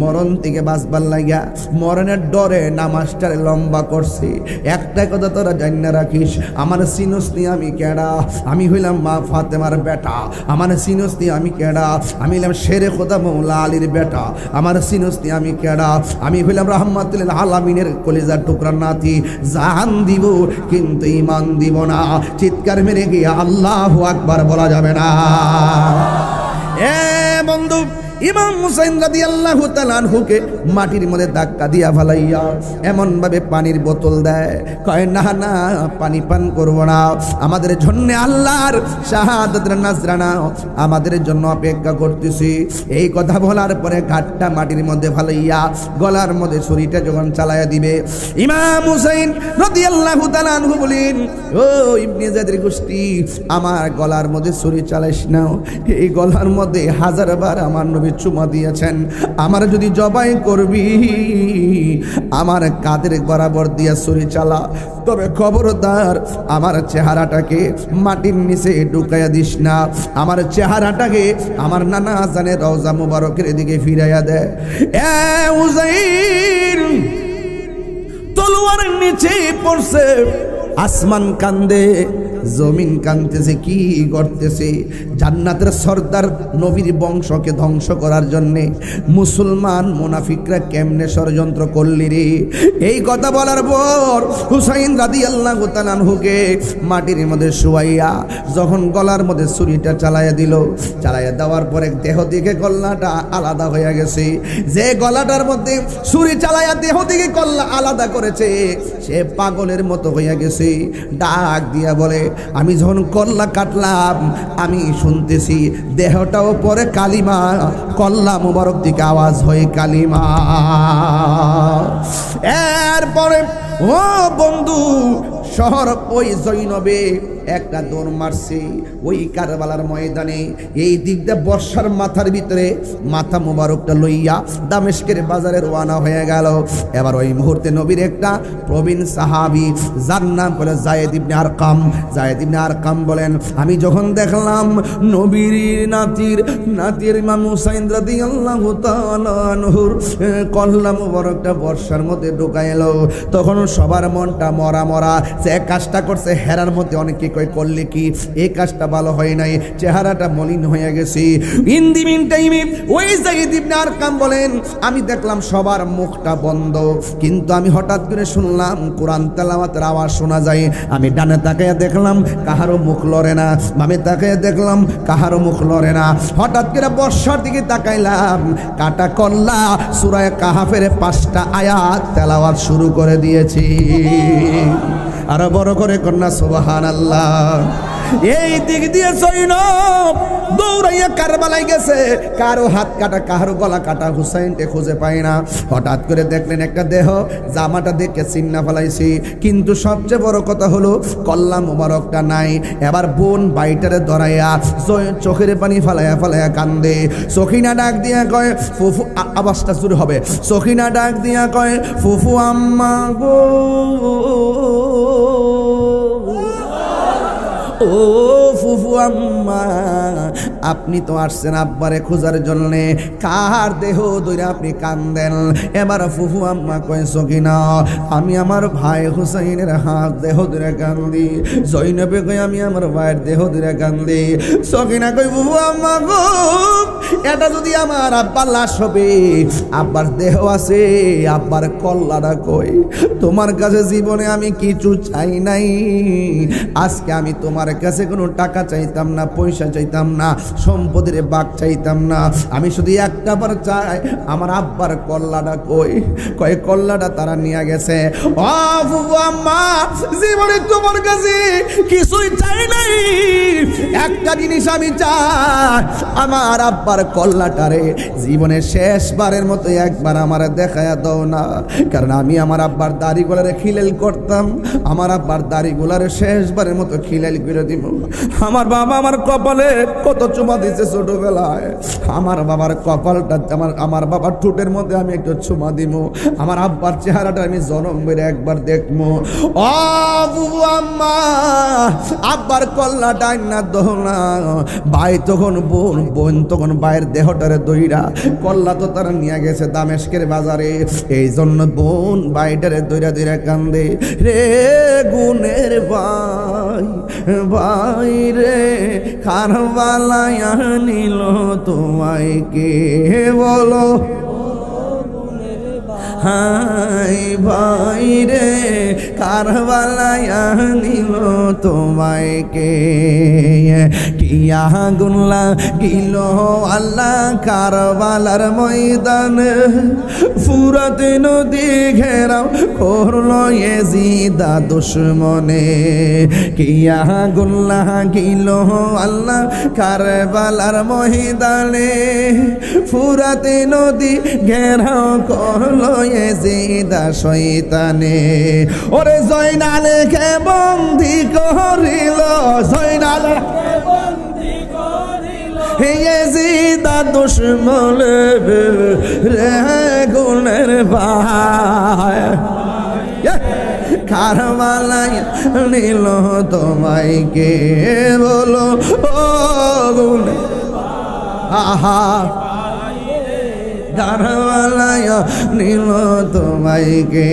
মরণ থেকে বাঁচবার লাগিয়া মরণের ডরে নামাজটারে লম্বা করছে। একটা কথা তোরা জান্না রাখিস, আমার সিনসনি আমি কেডা? আমি হইলাম মা ফাতেমার বেটা। আমার সিনসনি আমি কেডা? আমি হইলাম শেরে খোদা মৌলা আলীর বেটা। আমার সিনসনি আমি কেডা? আমি হইলাম রাহমাতুল আলামিনের কলিজার টুকরা নাতি। জান দিব কিন্তু ঈমান দিব না। চিৎকার মেরে গিয়ে আল্লাহু আকবার বলা যাবে না। এ বন্ধু, ইমাম হুসাইন রাদিয়াল্লাহু তাআলা আনহুকে মাটির মধ্যে ধাক্কা দিয়া ফালাইয়া এমন ভাবে পানির বোতল দেয়, কয় না না পানি পান করব না, আমাদের জন্য আল্লাহর শাহাদাতের নাজরানা আমাদের জন্য অপেক্ষা করতেছি। এই কথা বলার পরে ঘাটটা মাটির মধ্যে ফালাইয়া গলার মধ্যে ছুরিটা যখন চালায়া দিবে, ইমাম হুসাইন রাদিয়াল্লাহু তাআলা আনহু বলেন, ও ইবনে যাদের গোষ্ঠী, আমার গলার মধ্যে ছুরি চালাইস না। এই গলার মধ্যে হাজারবার আমার নবী চুমা দিয়েছেন, আমার যদি জবাই করবি আমার কাদের বরাবর দিয়া ছুরি চালা, তবে খবরদার আমার চেহারাটাকে মাটির নিচে ঢুকাইয়া দিস না। আমার চেহারাটাকে আমার নানা জানের রওজা মুবারকের দিকে ফিরাইয়া দে। এ হুসাইন তলোয়ারের নিচে পড়ছে, আসমান কান্দে, জমিন কাঁদতেছে, কি করতেছে? জান্নাতের সর্দার নবীর বংশকে ধ্বংস করার জন্য মুসলমান মুনাফিকরা কেমনে ষড়যন্ত্র করলি রে? এই কথা বলার পর হুসাইন রাদিয়াল্লাহু তাআলা আনহুকে মাটির মধ্যে শুয়াইয়া যখন গলার মধ্যে ছুরিটা চালাইয়া দিল, চালাইয়া দেওয়ার পরে দেহ থেকে গলাটা আলাদা হয়ে গেছে। যে গলাটার মধ্যে ছুরি চালাইয়া দেহ থেকে গলা আলাদা করেছে সে পাগলের মতো হইয়া গেছে। ডাক দিয়া বলে, আমি যখন কল্লা কাটলাম আমি শুনতেছি দেহটাও পরে কালিমা, কল্লা মুবারক থেকে আওয়াজ হয়ে কালিমা। এরপরে ও বন্ধু, শহর ওই জৈনবে একটা দৌড় মারছে ওই কারবালার ময়দানে। এই দিক দিয়ে বর্ষার মাথার ভিতরে মাথা মুবারকটা লইয়া দামেস্কের বাজারে রওনা হয়ে গেল। এবার ওই মুহূর্তে নবীর একটা প্রবীণ সাহাবী যার নাম বলে যায়েদ ইবনে আরকাম। যায়েদ ইবনে আরকাম বলেন, আমি যখন দেখলাম নবীর নাতির ইমাম হুসাইন রাদিয়াল্লাহু তাআলা আনহুর কল্লা মুবারকটা বর্ষার মধ্যে ঢুকাইল, তখন সবার মনটা মরা মরা। যে কাজটা করছে হেরার মধ্যে অনেকে কই করলে কি এই কাজটা ভালো হয় নাই, চেহারাটা মলিন হয়ে গেছে। ইন দি মিন টাইমে ওই যায়েদ ইবনে আরকাম বলেন, আমি দেখলাম সবার মুখটা বন্ধ, কিন্তু আমি হঠাৎ করে শুনলাম কোরআন তেলাওয়াতের আওয়াজ শোনা যায়। আমি ডানে তাকাইয়া দেখলাম কাহারও মুখ লড়ে না, বামে তাকাইয়া দেখলাম কাহারও মুখ লড়ে না। হঠাৎ করে বর্ষার দিকে তাকাইলাম, কাটা কল্লা সূরা কাহাফের 5টা আয়াত তেলাওয়াত শুরু করে দিয়েছি। আরো বড় করে কন্যা সুবহানাল্লাহ। এই দিক দিয়ে জৈনব দৌড়াইয়া কারবালায় গেছে, কারো হাত কাটা কারো গলা কাটা, হুসাইনকে খুঁজে পায় না। হঠাৎ করে দেখলেন একটা দেহ, জামাটা দেখে চিন্না ফেলাইছি, কিন্তু সবচেয়ে বড় কথা হলো কল্লা মুবারকটা নাই। এবার বোন বাইটারে ধরাইয়া চোখের পানি ফালাইয়া ফালাইয়া কান্দে। সখিনা ডাক দিয়া কয় ফুফু, আওয়াজটা শুরু হবে। সখিনা ডাক দিয়া কয় ফুফু আম্মা গো, ও ফুফু আম্মা, আপনি তো আসছেন আব্বারে খোঁজার জন্যে, কার দেহ ধরে আপনি কান্দেন? এবার ফুফু আম্মা কয় সকিনা, আমি আমার ভাই হুসাইনের হাত দেহ ধরে কান্দি। জৈনবে কয় আমি আমার ভাইয়ের দেহ ধরে কান্দি। সকিনা কয় ফুফু আম্মা গো, এটা যদি আমার আব্বার লাশ হবে, আব্বার দেহ আছে, আব্বার কল্লাটা কই? তোমার কাছে জীবনে আমি কিছু চাই নাই, আজকে আমি তোমার কাছে কোনো টাকা চাইতাম না, পয়সা চাইতাম না, সম্পদের ভাগ চাইতাম না, আমি শুধু একটা বার চাই আমার আব্বার কল্লাটা কই, কয় কল্লাটা তারা নিয়ে গেছে। ও ফুফু আম্মা, জীবনে তোমার কাছে কিছুই চাই নাই, একটা জিনিস আমি চাই, আমার আব্বার কল্লাটারে জীবনে শেষবারের মতো একবার আমার দেখায়া দাও না, কারণ আমি আমার আব্বার দাড়িগুলারে খিলেল করতাম, আমার আব্বার দাড়িগুলারে শেষবারের মতো খিলেল করে দিব। আমার বাবা আমার কপালে কত চুমা দিছে ছোটবেলায়, আমার বাবার কপালটা আমার বাবার ঠোঁটের মধ্যে আমি একটু চুমা দিব, আমার আব্বার চেহারাটা আমি জনম বেড়ে একবার দেখবো। ও বুবু আম্মা, আব্বার কল্লাটা না দোনা, ভাই তখন বোন তখন ভাইয়ের দেহটারে দইরা, কল্লা তো তারা নিয়ে গেছে দামেস্কের বাজারে, এই জন্য বোন ভাইটারে দইরা দইরা কান্দে, রে গুনের ভাই, ভাই রে কারবালায় নিল তোমায় কে বলো, হাই ভাই রে কারবালায় নিল তোমায় কে, কিয়া গুনলা গিল আল্লাহ কারবালার ময়দান, ফুরাত নদী ঘেরাও করলো ইয়াজিদা দুশমনে, কিয়া গুনলা গিল আল্লাহ কারবালার ময়দানে, ফুরাত নদী ঘেরাও করলো ইয়াজিদা শয়তানে, ওরে জয়নালকে বন্দী করিল, জয়নালকে বন্দী করিল ইয়াজিদা দুশমন রে গুনের ভাই, কারবালায় নিল তোমায় কে বলো, ও গুনের আহা কারবালায় নিল তোমায় কে,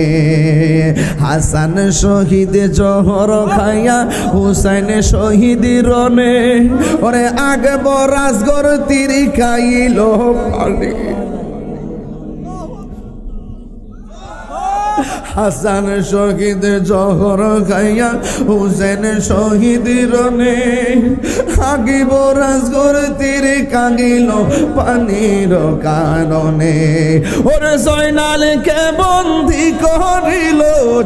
হাসান শহীদ জহর খাইয়া হুসাইন শহীদ রনে, ওরে আকবর আসগর তীর খাইল পানি, হাসান শহীদ জহর খাইয়া হুসেন শহীদ রনে, আকবর আসগর তীর কাগিল পানির কারণে, ওরে জয়নালকে বন্দী করিল,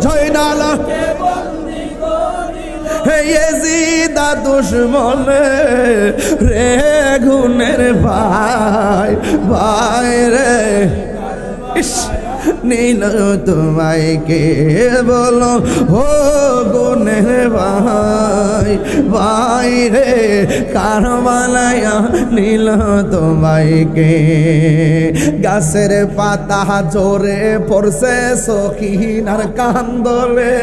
জয়নালকে বন্দী করিল ইয়াজিদা দুশমন রে গুনের ভাই, ভাই রে নীল তোমায় কে বলো, ও গুনের ভাই, ভাই রে কারবালায় নীল তোমায় কে, গাছের পাতা জোরে পড়ছে সখিনার কান্দলে,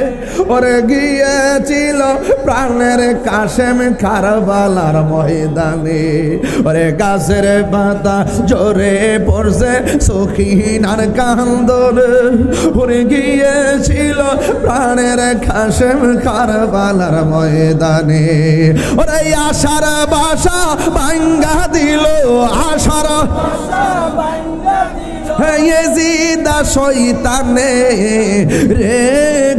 ওরে গিয়েছিল প্রাণের কাশেম কারবালার ময়দানে, ওরে গাছের পাতা জোরে পড়ছে সখিনার কান্দলে, ওরে গিয়েছিল প্রাণের কাশেম কারবালার ময়দানে, ওরে আশার বাসা ভাঙ্গা দিল, আশার ইয়াজিদা শয়তানে রে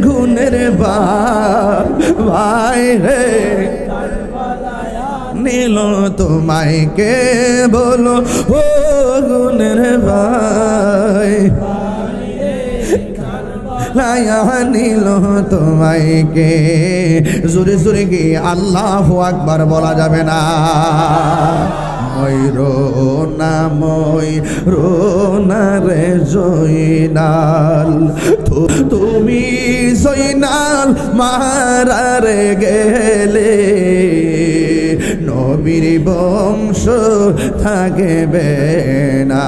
গুনের ভাই রে নীল তোমায় কে বলো, ও গুনের ভাই লায়া নীল তোমায় কে, জোরে জোরে গিয়ে আল্লাহু আকবার বলা যাবে না, ময়ূরনা রে জয়নাল, তুমি জয়নাল মারারে গেলে নবীর বংশ থাকবে না।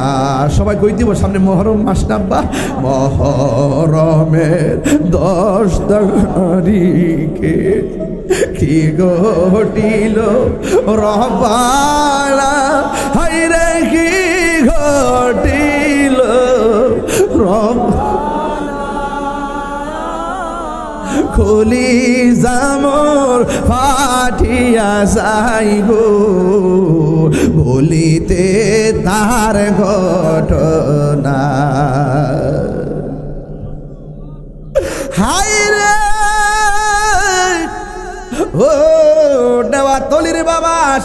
সবাই কই দিব সামনে মহরম মাস নাব্বা, মহরমের 10 তারিখে কি ঘটিল রবালা, হায়রে কি ঘটিল খুলি জামর ফাটিয়া যাই গো, বলিতে তার ঘটনা, হায়রে ও নেওয়া তলির বাবাস,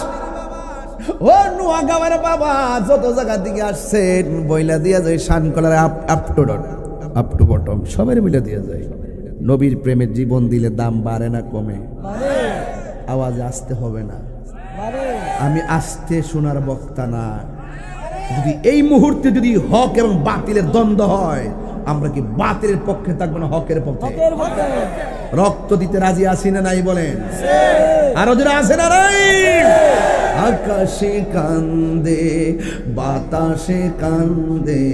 ও নোয়াগাঁওয়ের বাবা যত জায়গা দিকে আসছেন বইলা দিয়া যায় শান কলার আপ টু বটম সবাই বইলা দিয়া যায় নবীর প্রেমের জীবন দিলে দাম বাড়ে না কমে? আওয়াজ আসতে হবে না, আমি আসতে শোনার বক্তা না। যদি এই মুহূর্তে যদি হক এবং বাতিলের দ্বন্দ্ব হয়, আমরা কি বাতিলের পক্ষে থাকবো না হকের পক্ষে? রক্ত দিতে রাজি আছি না নাই বলেন? আরো যারা আছে না নাই? আকাশে কান্দে বাতাসে কান্দে,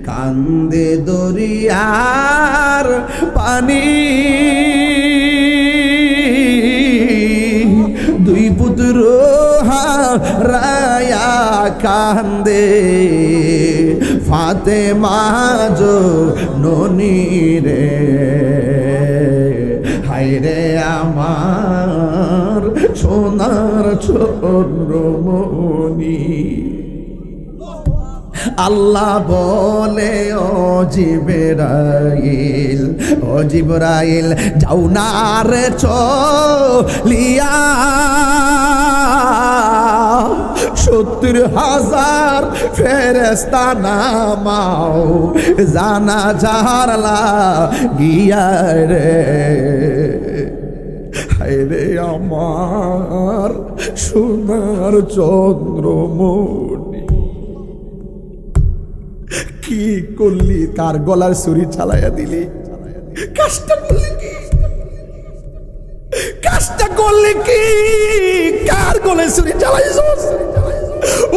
কান্দে দরিয়ার পানি, দুই পুত্র হারায়া কান্দে ফাতেমা জননী রে, হায়রে আমার সোনার চন্দ্রমণি। আল্লাহ বলে ও জিবরাইল যাও না রে চলিয়া, 70,000 ফেরেশতা নামাও জানাজার লাগিয়া রে, হায়রে আমার সোনার চন্দ্রমণি। কি করলি? কার গলার ছুরি চালাইয়া দিলি? কাজটা করলি কি? কাজটা করলি কি? কার গলার ছুরি চালাইছস?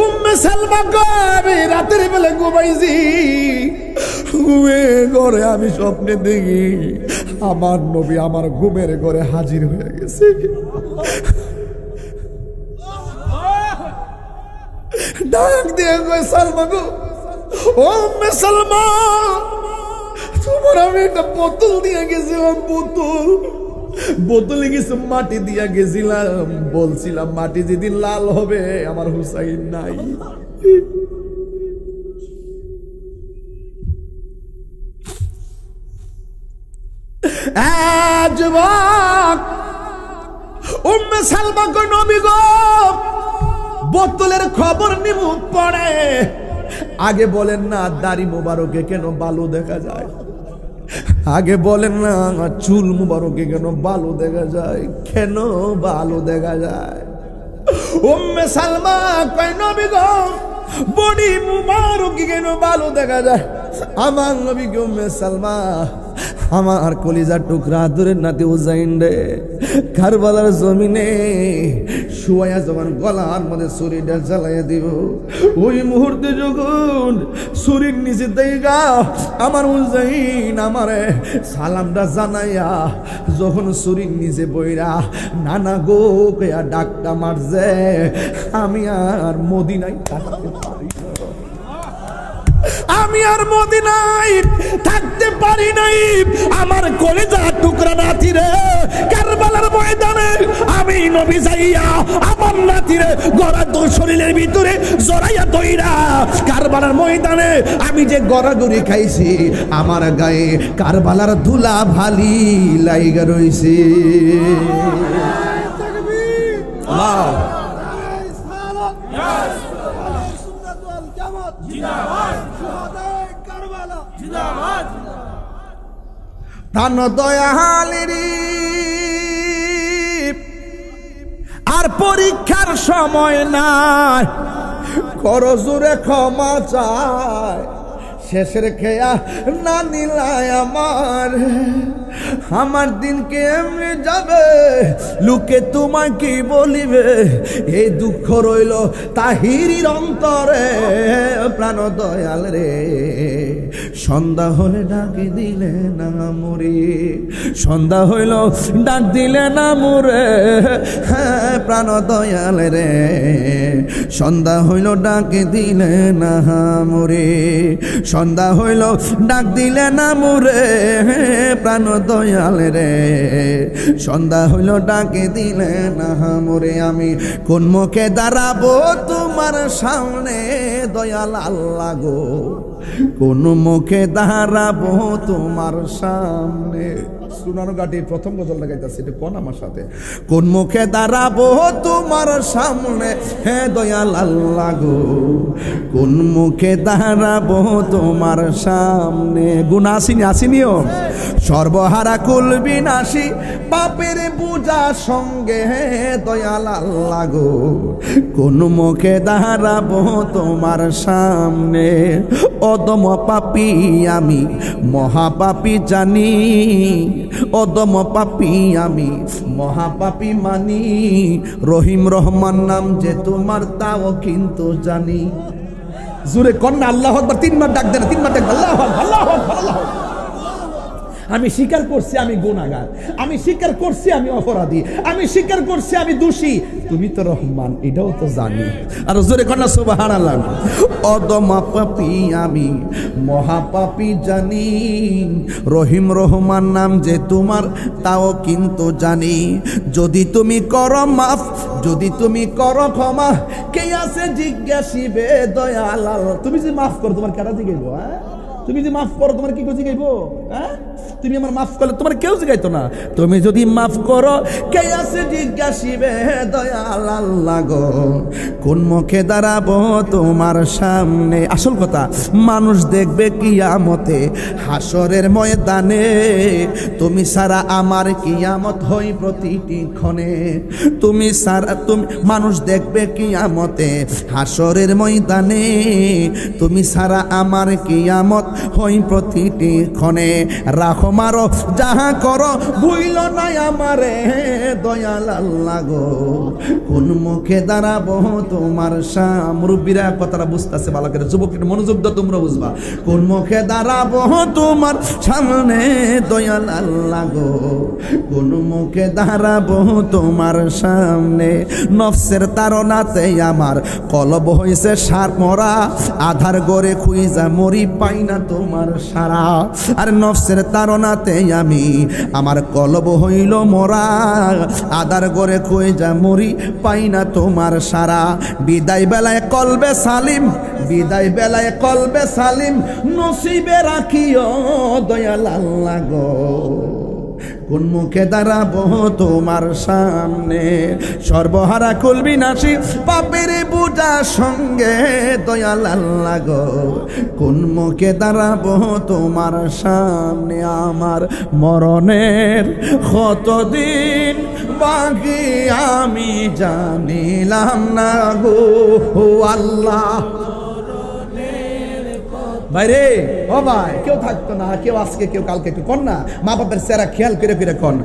উম্মে সালমা আমি রাতের বেলা ঘুমাইছি, ঘরে আমি স্বপ্নে দেখি আমার নবী আমার ঘুমের ঘরে হাজির হয়ে গেছে। ডাক দিয়ে কই সালমা গো, ও উম্মে সালমা, তোমার আমি একটা বোতল দিয়ে গেছিলাম, বোতলে কিছু মাটি দিয়া গেছিলাম, বলছিলাম মাটি যেদিন লাল হবে আমার হুসাইন নাই। যুবক উম্মে সালমা কই নবী গো, বোতলের খবর নিমু পড়ে, আগে বলেন না দাড়ি মোবারকে কেন বালু দেখা যায়? আগে বলেন না চুল মুবারকে কেন বালু দেখা যায়? কেন বালু দেখা যায়? উম্মে সালমা কই নবী গো, বডি মুবারকে কেন বালু দেখা যায়? আমার নবী গো উম্মে সালমা, আমার কলিজার টুকরা আদরের নাতি হুসাইন রে কারবালার জমিনে শুয়ায়া যখন গলার মধ্যে ছুরিটা চালাইয়া দিব, ওই মুহূর্তে যখন ছুরির নিচে দেখা আমার হুসাইন আমারে সালামটা জানাইয়া যখন ছুরির নিচে বইরা নানা গো কইয়া ডাকটা মারছে, আমি আর মদিনায় থাকতে পারি না, আমি আর মদিনায় থাকতে পারি নাই। আমার কলিজা টুকরা নাতি রে কারবালার ময়দানে আমি নবী যাইয়া আমার নাতি রে গড়াদুর শরীরের ভিতরে জড়াইয়া দইরা কারবালার ময়দানে আমি যে গড়াগড়ি খাইছি, আমার গায়ে কারবালার ধুলা ভালি লাইগা রইছে। আল্লাহ প্রাণ দয়ালেরি আর পরীক্ষার সময় নাই, করো জোরে ক্ষমা চায়, শেষের খেয়া না নিলায় আমার দিন কেমনে যাবে, লোকে তোমায় কি বলিবে, এই দুঃখ রইল তাহিরির অন্তরে। প্রাণ দয়াল রে সন্ধ্যা হলে ডাকি দিলে না মরে, সন্ধ্যা হইল ডাক দিলে না মরে, হ্যাঁ প্রাণ দয়াল রে সন্ধ্যা হইল ডাকি দিলে না মরে, সন্ধ্যা হইল ডাক দিলে না মরে, প্রাণ দয়াল রে সন্ধ্যা হইল ডাকে দিলে না মরে। আমি কোন মুখে দাঁড়াবো তোমার সামনে দয়াল আল্লাহ গো, কোন মুখে দাঁড়াবো তোমার সামনে? সুনানো ঘাটি প্রথম গজলটা গাইতেছে, এটা কোন আমার সাথে। কোন মুখে দাঁড়াবো তোমার সামনে হে দয়াল আল্লাহ গো, কোন মুখে দাঁড়াবো তোমার সামনে। গুণ আসিনি, আসিনিও। সর্বহারা কুল বিনাশী পাপের বোঝা সঙ্গে হে দয়াল আল্লাহ গো, কোন মুখে দাঁড়াবো তোমার সামনে। অদম পাপী আমি মহাপাপী জানি, অদম পাপী আমি মহাপাপী মানি, রহিম রহমান নাম যে তোমার তাও কিন্তু জানি। জোরে কন্যা আল্লাহ আকবার, 3 বার ডাক দেন, 3 বার ডাক আল্লাহ আকবার, আল্লাহ আকবার, আল্লাহ আকবার। আমি স্বীকার করছি আমি গুনাহগার, আমি স্বীকার করছি আমি অপরাধী, আমি স্বীকার করছি আমি দোষী, তুমি তো রহমান এটাও তো জানি। আর জোরে কন্যা সুবহানাল্লাহ। অদম পাপী আমি মহাপাপী জানি, রহিম রহমান নাম যে তোমার তাও কিন্তু জানি। যদি তুমি করো মাফ, যদি তুমি করো ক্ষমা, কে আছে জিজ্ঞাসিবে দয়াল আল্লাহ। তুমি যদি মাফ করো তোমার কারা জিজ্ঞাসিব? তুমি যদি মাফ করো তোমার কি করে জিজ্ঞাসিব? তুমি আমার মাফ করলে তোমার কেউ জিজ্ঞাসিত না। তুমি যদি মাফ করো কে আছে জিজ্ঞাসিবে দয়াল আল্লাহ গো, কোন মুখে দাঁড়াবো তোমার সামনে। আসল কথা, মানুষ দেখবে কিয়ামতে হাসরের ময়দানে, তুমি সারা আমার কিয়ামত হই প্রতিটি ক্ষণে। তুমি সারা তুমি মানুষ দেখবে কিয়ামতে হাসরের ময়দানে, তুমি সারা আমার কিয়ামত হই প্রতিটি ক্ষণে। রাখো মারো যাহা করো ভুইল নাই আমারে দয়াল আল্লাহ গো, কোন মুখে দাঁড়াবো তোমার সামনে। মুরব্বীরা কথাটা বুঝতেছে ভালো করে, যুবক একটু মনোযোগ দাও, তোমরা বুঝবা। কোন মুখে দাঁড়াবো তোমার সামনে দয়াল আল্লাহ গো, কোন মুখে দাঁড়াবো তোমার সামনে। নফসের তাড়নাতে আমার কলব হইছে সার মরা, আধার গড়ে খুঁজা মরি পাই না তোমার সারা। আর নফসের তাড়নাতে আমি আমার কলব হইল মরা, আধার গড়ে খুঁজা মরি পাই না তোমার সারা। বিদায় বেলায় কলবে সালিম, বিদায় বেলায় কলবে সালিম নসিবে রাখিও দয়াল আল্লাহ গো, কোন মুখে দাঁড়াবো তোমার সামনে। সর্বহারা কুল বিনাশী পাপের বোঝা সঙ্গে দয়াল আল্লাহ গো, কোন মুখে দাঁড়াবো তোমার সামনে। আমার মরণের কতদিন বাকি আমি জানিলাম না গো আল্লাহ। ভাই রে, ও ভাই, কেউ থাকতো না, কেউ আজকে কেউ কালকে, একটু কন না, মা বাপের চেহারা খেয়াল করে করে কন।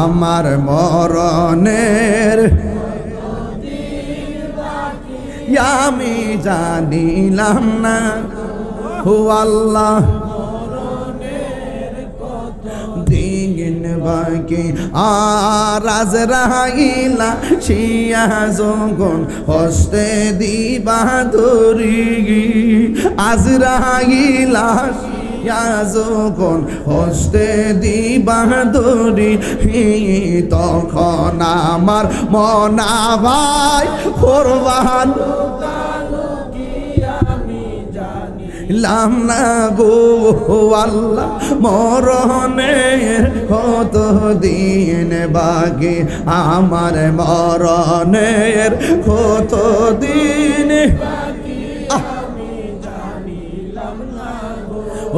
আমার মরণের আমি জানিলাম না ও আল্লাহ, দিন বাকি আর আজরাইলা শিয়া যখন হস্তে দিবা ধরি, আজরাইলা যখন হস্তে দিবা ধরি, তখন আমার মনা ভাই কোরবান লাম না গো আল্লাহ। মরণের কত দিন বাকি আমার, মরণের কত দিন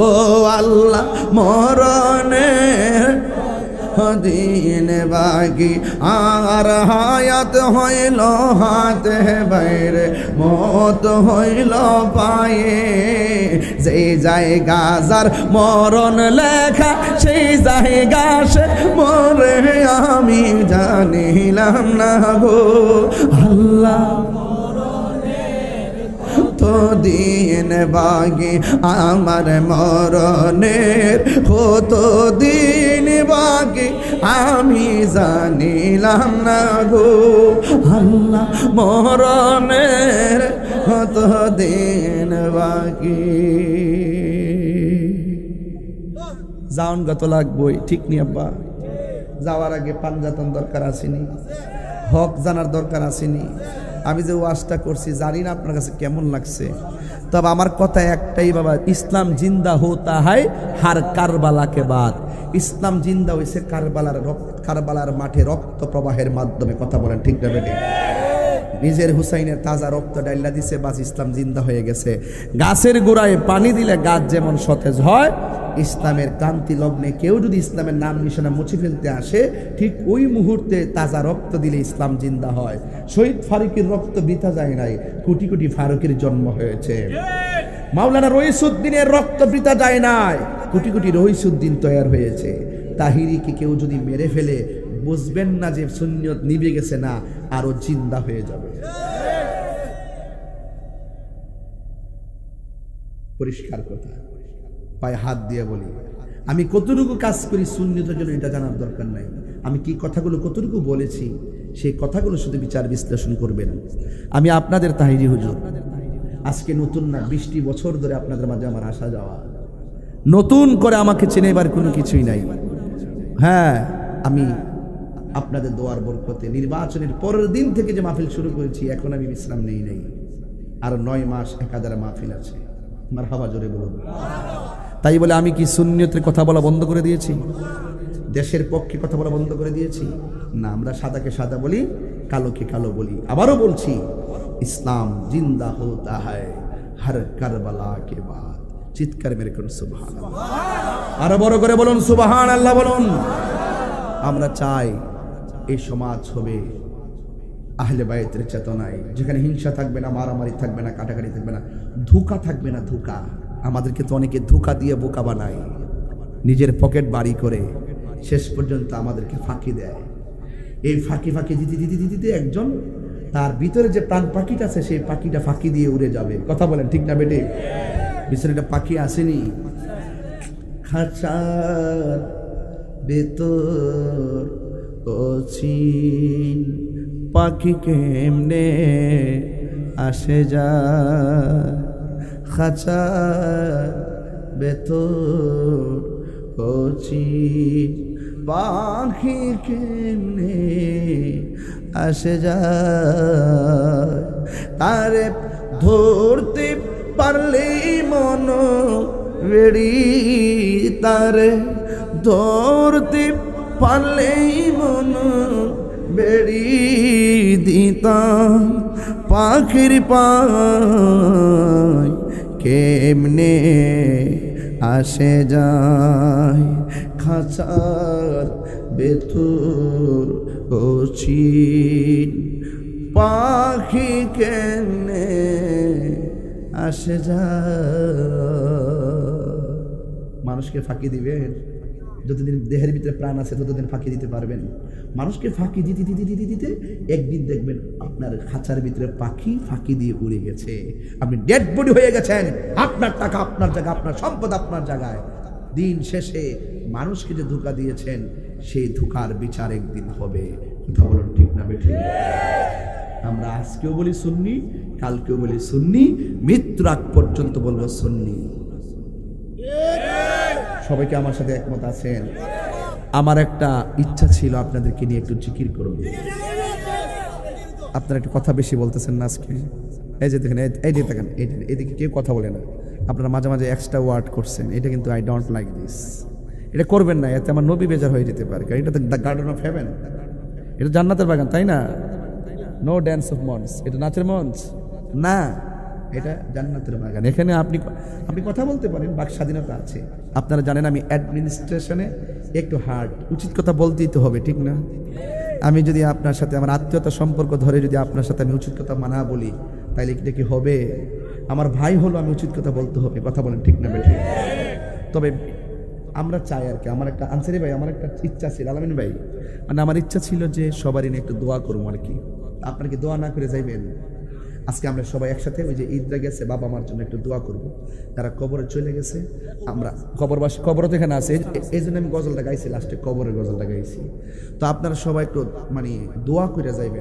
ও আল্লাহ, মরণের দিন বাকি আর হায়াত হইল হাতে বাইরে, মত হইল পায়ে। যে জায়গা যার মরণ লেখা সেই জায়গা সে মরে আমি জানিলাম না গো আল্লাহ। তো দিন বাকি আমার মরণের কত দিন বাকি আমি জানিলাম না গো আল্লাহ। মরণের কত দিন বাকি, যাওন গত লাগবই, ঠিক নি আব্বা? যাওয়ার আগে পাঞ্জাতন দরকার আসেনি, হক জানার দরকার আসেনি। আমি যে ওয়াজটা করছি জানি না আপনার কাছে কেমন লাগছে, তবে আমার কথা একটাই বাবা, ইসলাম জিন্দা হোতা হয় হার কারবালা কে বাদ। ইসলাম জিন্দা হয়েছে কারবালার মাঠে রক্ত প্রবাহের মাধ্যমে। কথা বলেন ঠিক না বেটে? নিজের হুসাইনের তাজা রক্ত ডাইল্লা দিছে, বাস ইসলাম জিন্দা হয়ে গেছে। গাছের গোড়ায় পানি দিলে গাছ যেমন সতেজ হয়, ইসলামের ক্রান্তি লগ্নে কেউ যদি ইসলামের নাম নিশানা মুছে ফেলতে আসে, ঠিক ওই মুহূর্তে তাজা রক্ত দিলে ইসলাম জিন্দা হয়। শহীদ ফারুকের রক্ত বৃথা যায় নাই, কোটি কোটি ফারুকের জন্ম হয়েছে। মাওলানা রইসুদ্দিনের রক্ত বৃথা যায় নাই, কোটি কোটি রইসুদ্দিন তৈরি হয়েছে। তাহিরিকে কেউ যদি মেরে ফেলে, বুঝবেন না যে সুন্নিয়ত নিভে গেছে, না আরো জিন্দা হয়ে যাবে। পরিষ্কার কথা, পায়ে হাত দিয়ে বলি, আমি কতটুকু কাজ করি সুন্নিয়তের জন্য এটা জানার দরকার নাই। আমি কি কথাগুলো কতটুকু বলেছি, সেই কথাগুলো শুধু বিচার বিশ্লেষণ করবেন। আমি আপনাদের তাহিরি হুজুর, আজকে নতুন না, 20টি বছর ধরে আপনাদের মাঝে আমার আসা যাওয়া, নতুন করে আমাকে চেনেবার কোনো কিছুই নাই। হ্যাঁ, আমি আপনাদের দোয়ার বরকতে নির্বাচনের পরের দিন থেকে যে মাহফিল শুরু করেছি, এখন আমি বিশ্রাম নেই নাই। আর 9 মাস 1000 মাহফিল আছে। মারহাবা, জোরে বলুন। তাই বলে আমি কি সুন্নিয়তের কথা বলা বন্ধ করে দিয়েছি? দেশের পক্ষে কথা বলা বন্ধ করে দিয়েছি? না, আমরা সাদাকে সাদা বলি, কালোকে কালো বলি। আবারও বলছি, ইসলাম জিন্দা হোতা হ্যায় হর কারবালা কে বাদ। চিৎকার মেরে করুন সুবহানাল্লাহ। আরো বড় করে বলুন সুবহানাল্লাহ বলুন। আমরা চাই এই সমাজ হবে আহলে বায়তের চেতনায়, যেখানে হিংসা থাকবে না, মারামারি থাকবে না, কাটাকাটি থাকবে না, ধোঁকা থাকবে না। ধোঁকা, আমাদেরকে তো অনেকে ধোঁকা দিয়ে বোকা বানায়, নিজের পকেট বাড়ি করে শেষ পর্যন্ত আমাদেরকে ফাঁকি দেয়। এই ফাঁকি দিতে দিতে দিতে একজন, তার ভিতরে যে প্রাণ পাখিটা আছে, সেই পাখিটা ফাঁকি দিয়ে উড়ে যাবে। কথা বলেন ঠিক না বেটে? ভিতরে একটা পাখি আসেনি, খাঁচার ভেতর অচিন পাখি কেমনে আসে যায়, খাঁচার ভেতর অচিন পাখি কেমনে আসে যায়, তারে ধরতে পারলেই মন বেড়ি, তারে ধরতে পারলেই মন বেড়ি দিতাম পাখির পায় কেমনে আসে যায়, খাঁচার ভেতর অচিন পাখি কেমনে আসে যায়। মানুষকে ফাঁকি দিবেন, যতদিন দেহের ভিতরে প্রাণ আছে ততদিন ফাঁকি দিতে পারবেন। মানুষকে ফাঁকি দিতে দিতে দিতে দিতে একদিন দেখবেন আপনার খাঁচার ভিতরে পাখি ফাঁকি দিয়ে উড়ে গেছে, আপনি ডেড বডি হয়ে গেছেন। আপনার টাকা আপনার জায়গা, আপনার সম্পদ আপনার জায়গায়। দিন শেষে মানুষকে যে ধোঁকা দিয়েছেন, সেই ধোঁকার বিচার একদিন হবে। কথা বলুন ঠিক না বেঠিক? আমরা আজকেও বলি সুন্নি, কালকেও বলি সুন্নি, মৃত্যুর আগ পর্যন্ত বলবো সুন্নি। সবাইকে আমার সাথে একমত আছেন? আমার একটা ইচ্ছা ছিল আপনাদেরকে নিয়ে একটু জিকির করব। আপনারা একটু কথা বেশি বলতেছেন না আজকে। এই যে দেখেন, এইদিকে দেখেন, এদিকে কেউ কথা বলে না, আপনারা মাঝে মাঝে এক্সট্রা ওয়ার্ড করছেন। এটা কিন্তু আই ডোন্ট লাইক দিস। এটা করবেন না, এতে আমার নবী বেজার হয়ে যেতে পারে। কারণ এটা তো দ্য গার্ডেন অফ হেভেন, এটা জান্নাতের বাগান, তাই না? নো ড্যান্স অফ মঞ্চ, এটা নাচের মঞ্চ না, এটা জান্নাতের বাগান। এখানে আপনি কথা বলতে পারেন, বাক স্বাধীনতা আছে। আপনারা জানেন আমি অ্যাডমিনিস্ট্রেশনে একটু হার্ড, উচিত কথা বলতেই তো হবে, ঠিক না? আমি যদি আপনার সাথে আমার আত্মীয়তা সম্পর্ক ধরে যদি আপনার সাথে আমি উচিত কথা মানা বলি, তাইলে এটা কি হবে? আমার ভাই হলো, আমি উচিত কথা বলতে হবে। কথা বলেন ঠিক না বেঠিক? তবে আমরা চাই আর কি, আমার একটা আনসারি ভাই, আমার একটা ইচ্ছা ছিল, আলামিন ভাই, মানে আমার ইচ্ছা ছিল যে সবারই নিয়ে একটু দোয়া করবো আর কি। আপনার কি দোয়া না করে যাইবেন? আজকে আমরা সবাই একসাথে ওই যে ঈদরা গেছে, বাবা মার জন্য একটু দোয়া করব। যারা কবরে চলে গেছে, আমরা কবরবাসী, কবর তো এখানে আছে, এই জন্য আমি গজলটা গাইছি, লাস্টে কবরের গজলটা গাইছি। তো আপনারা সবাই একটু মানে দোয়া করে যাইবেন।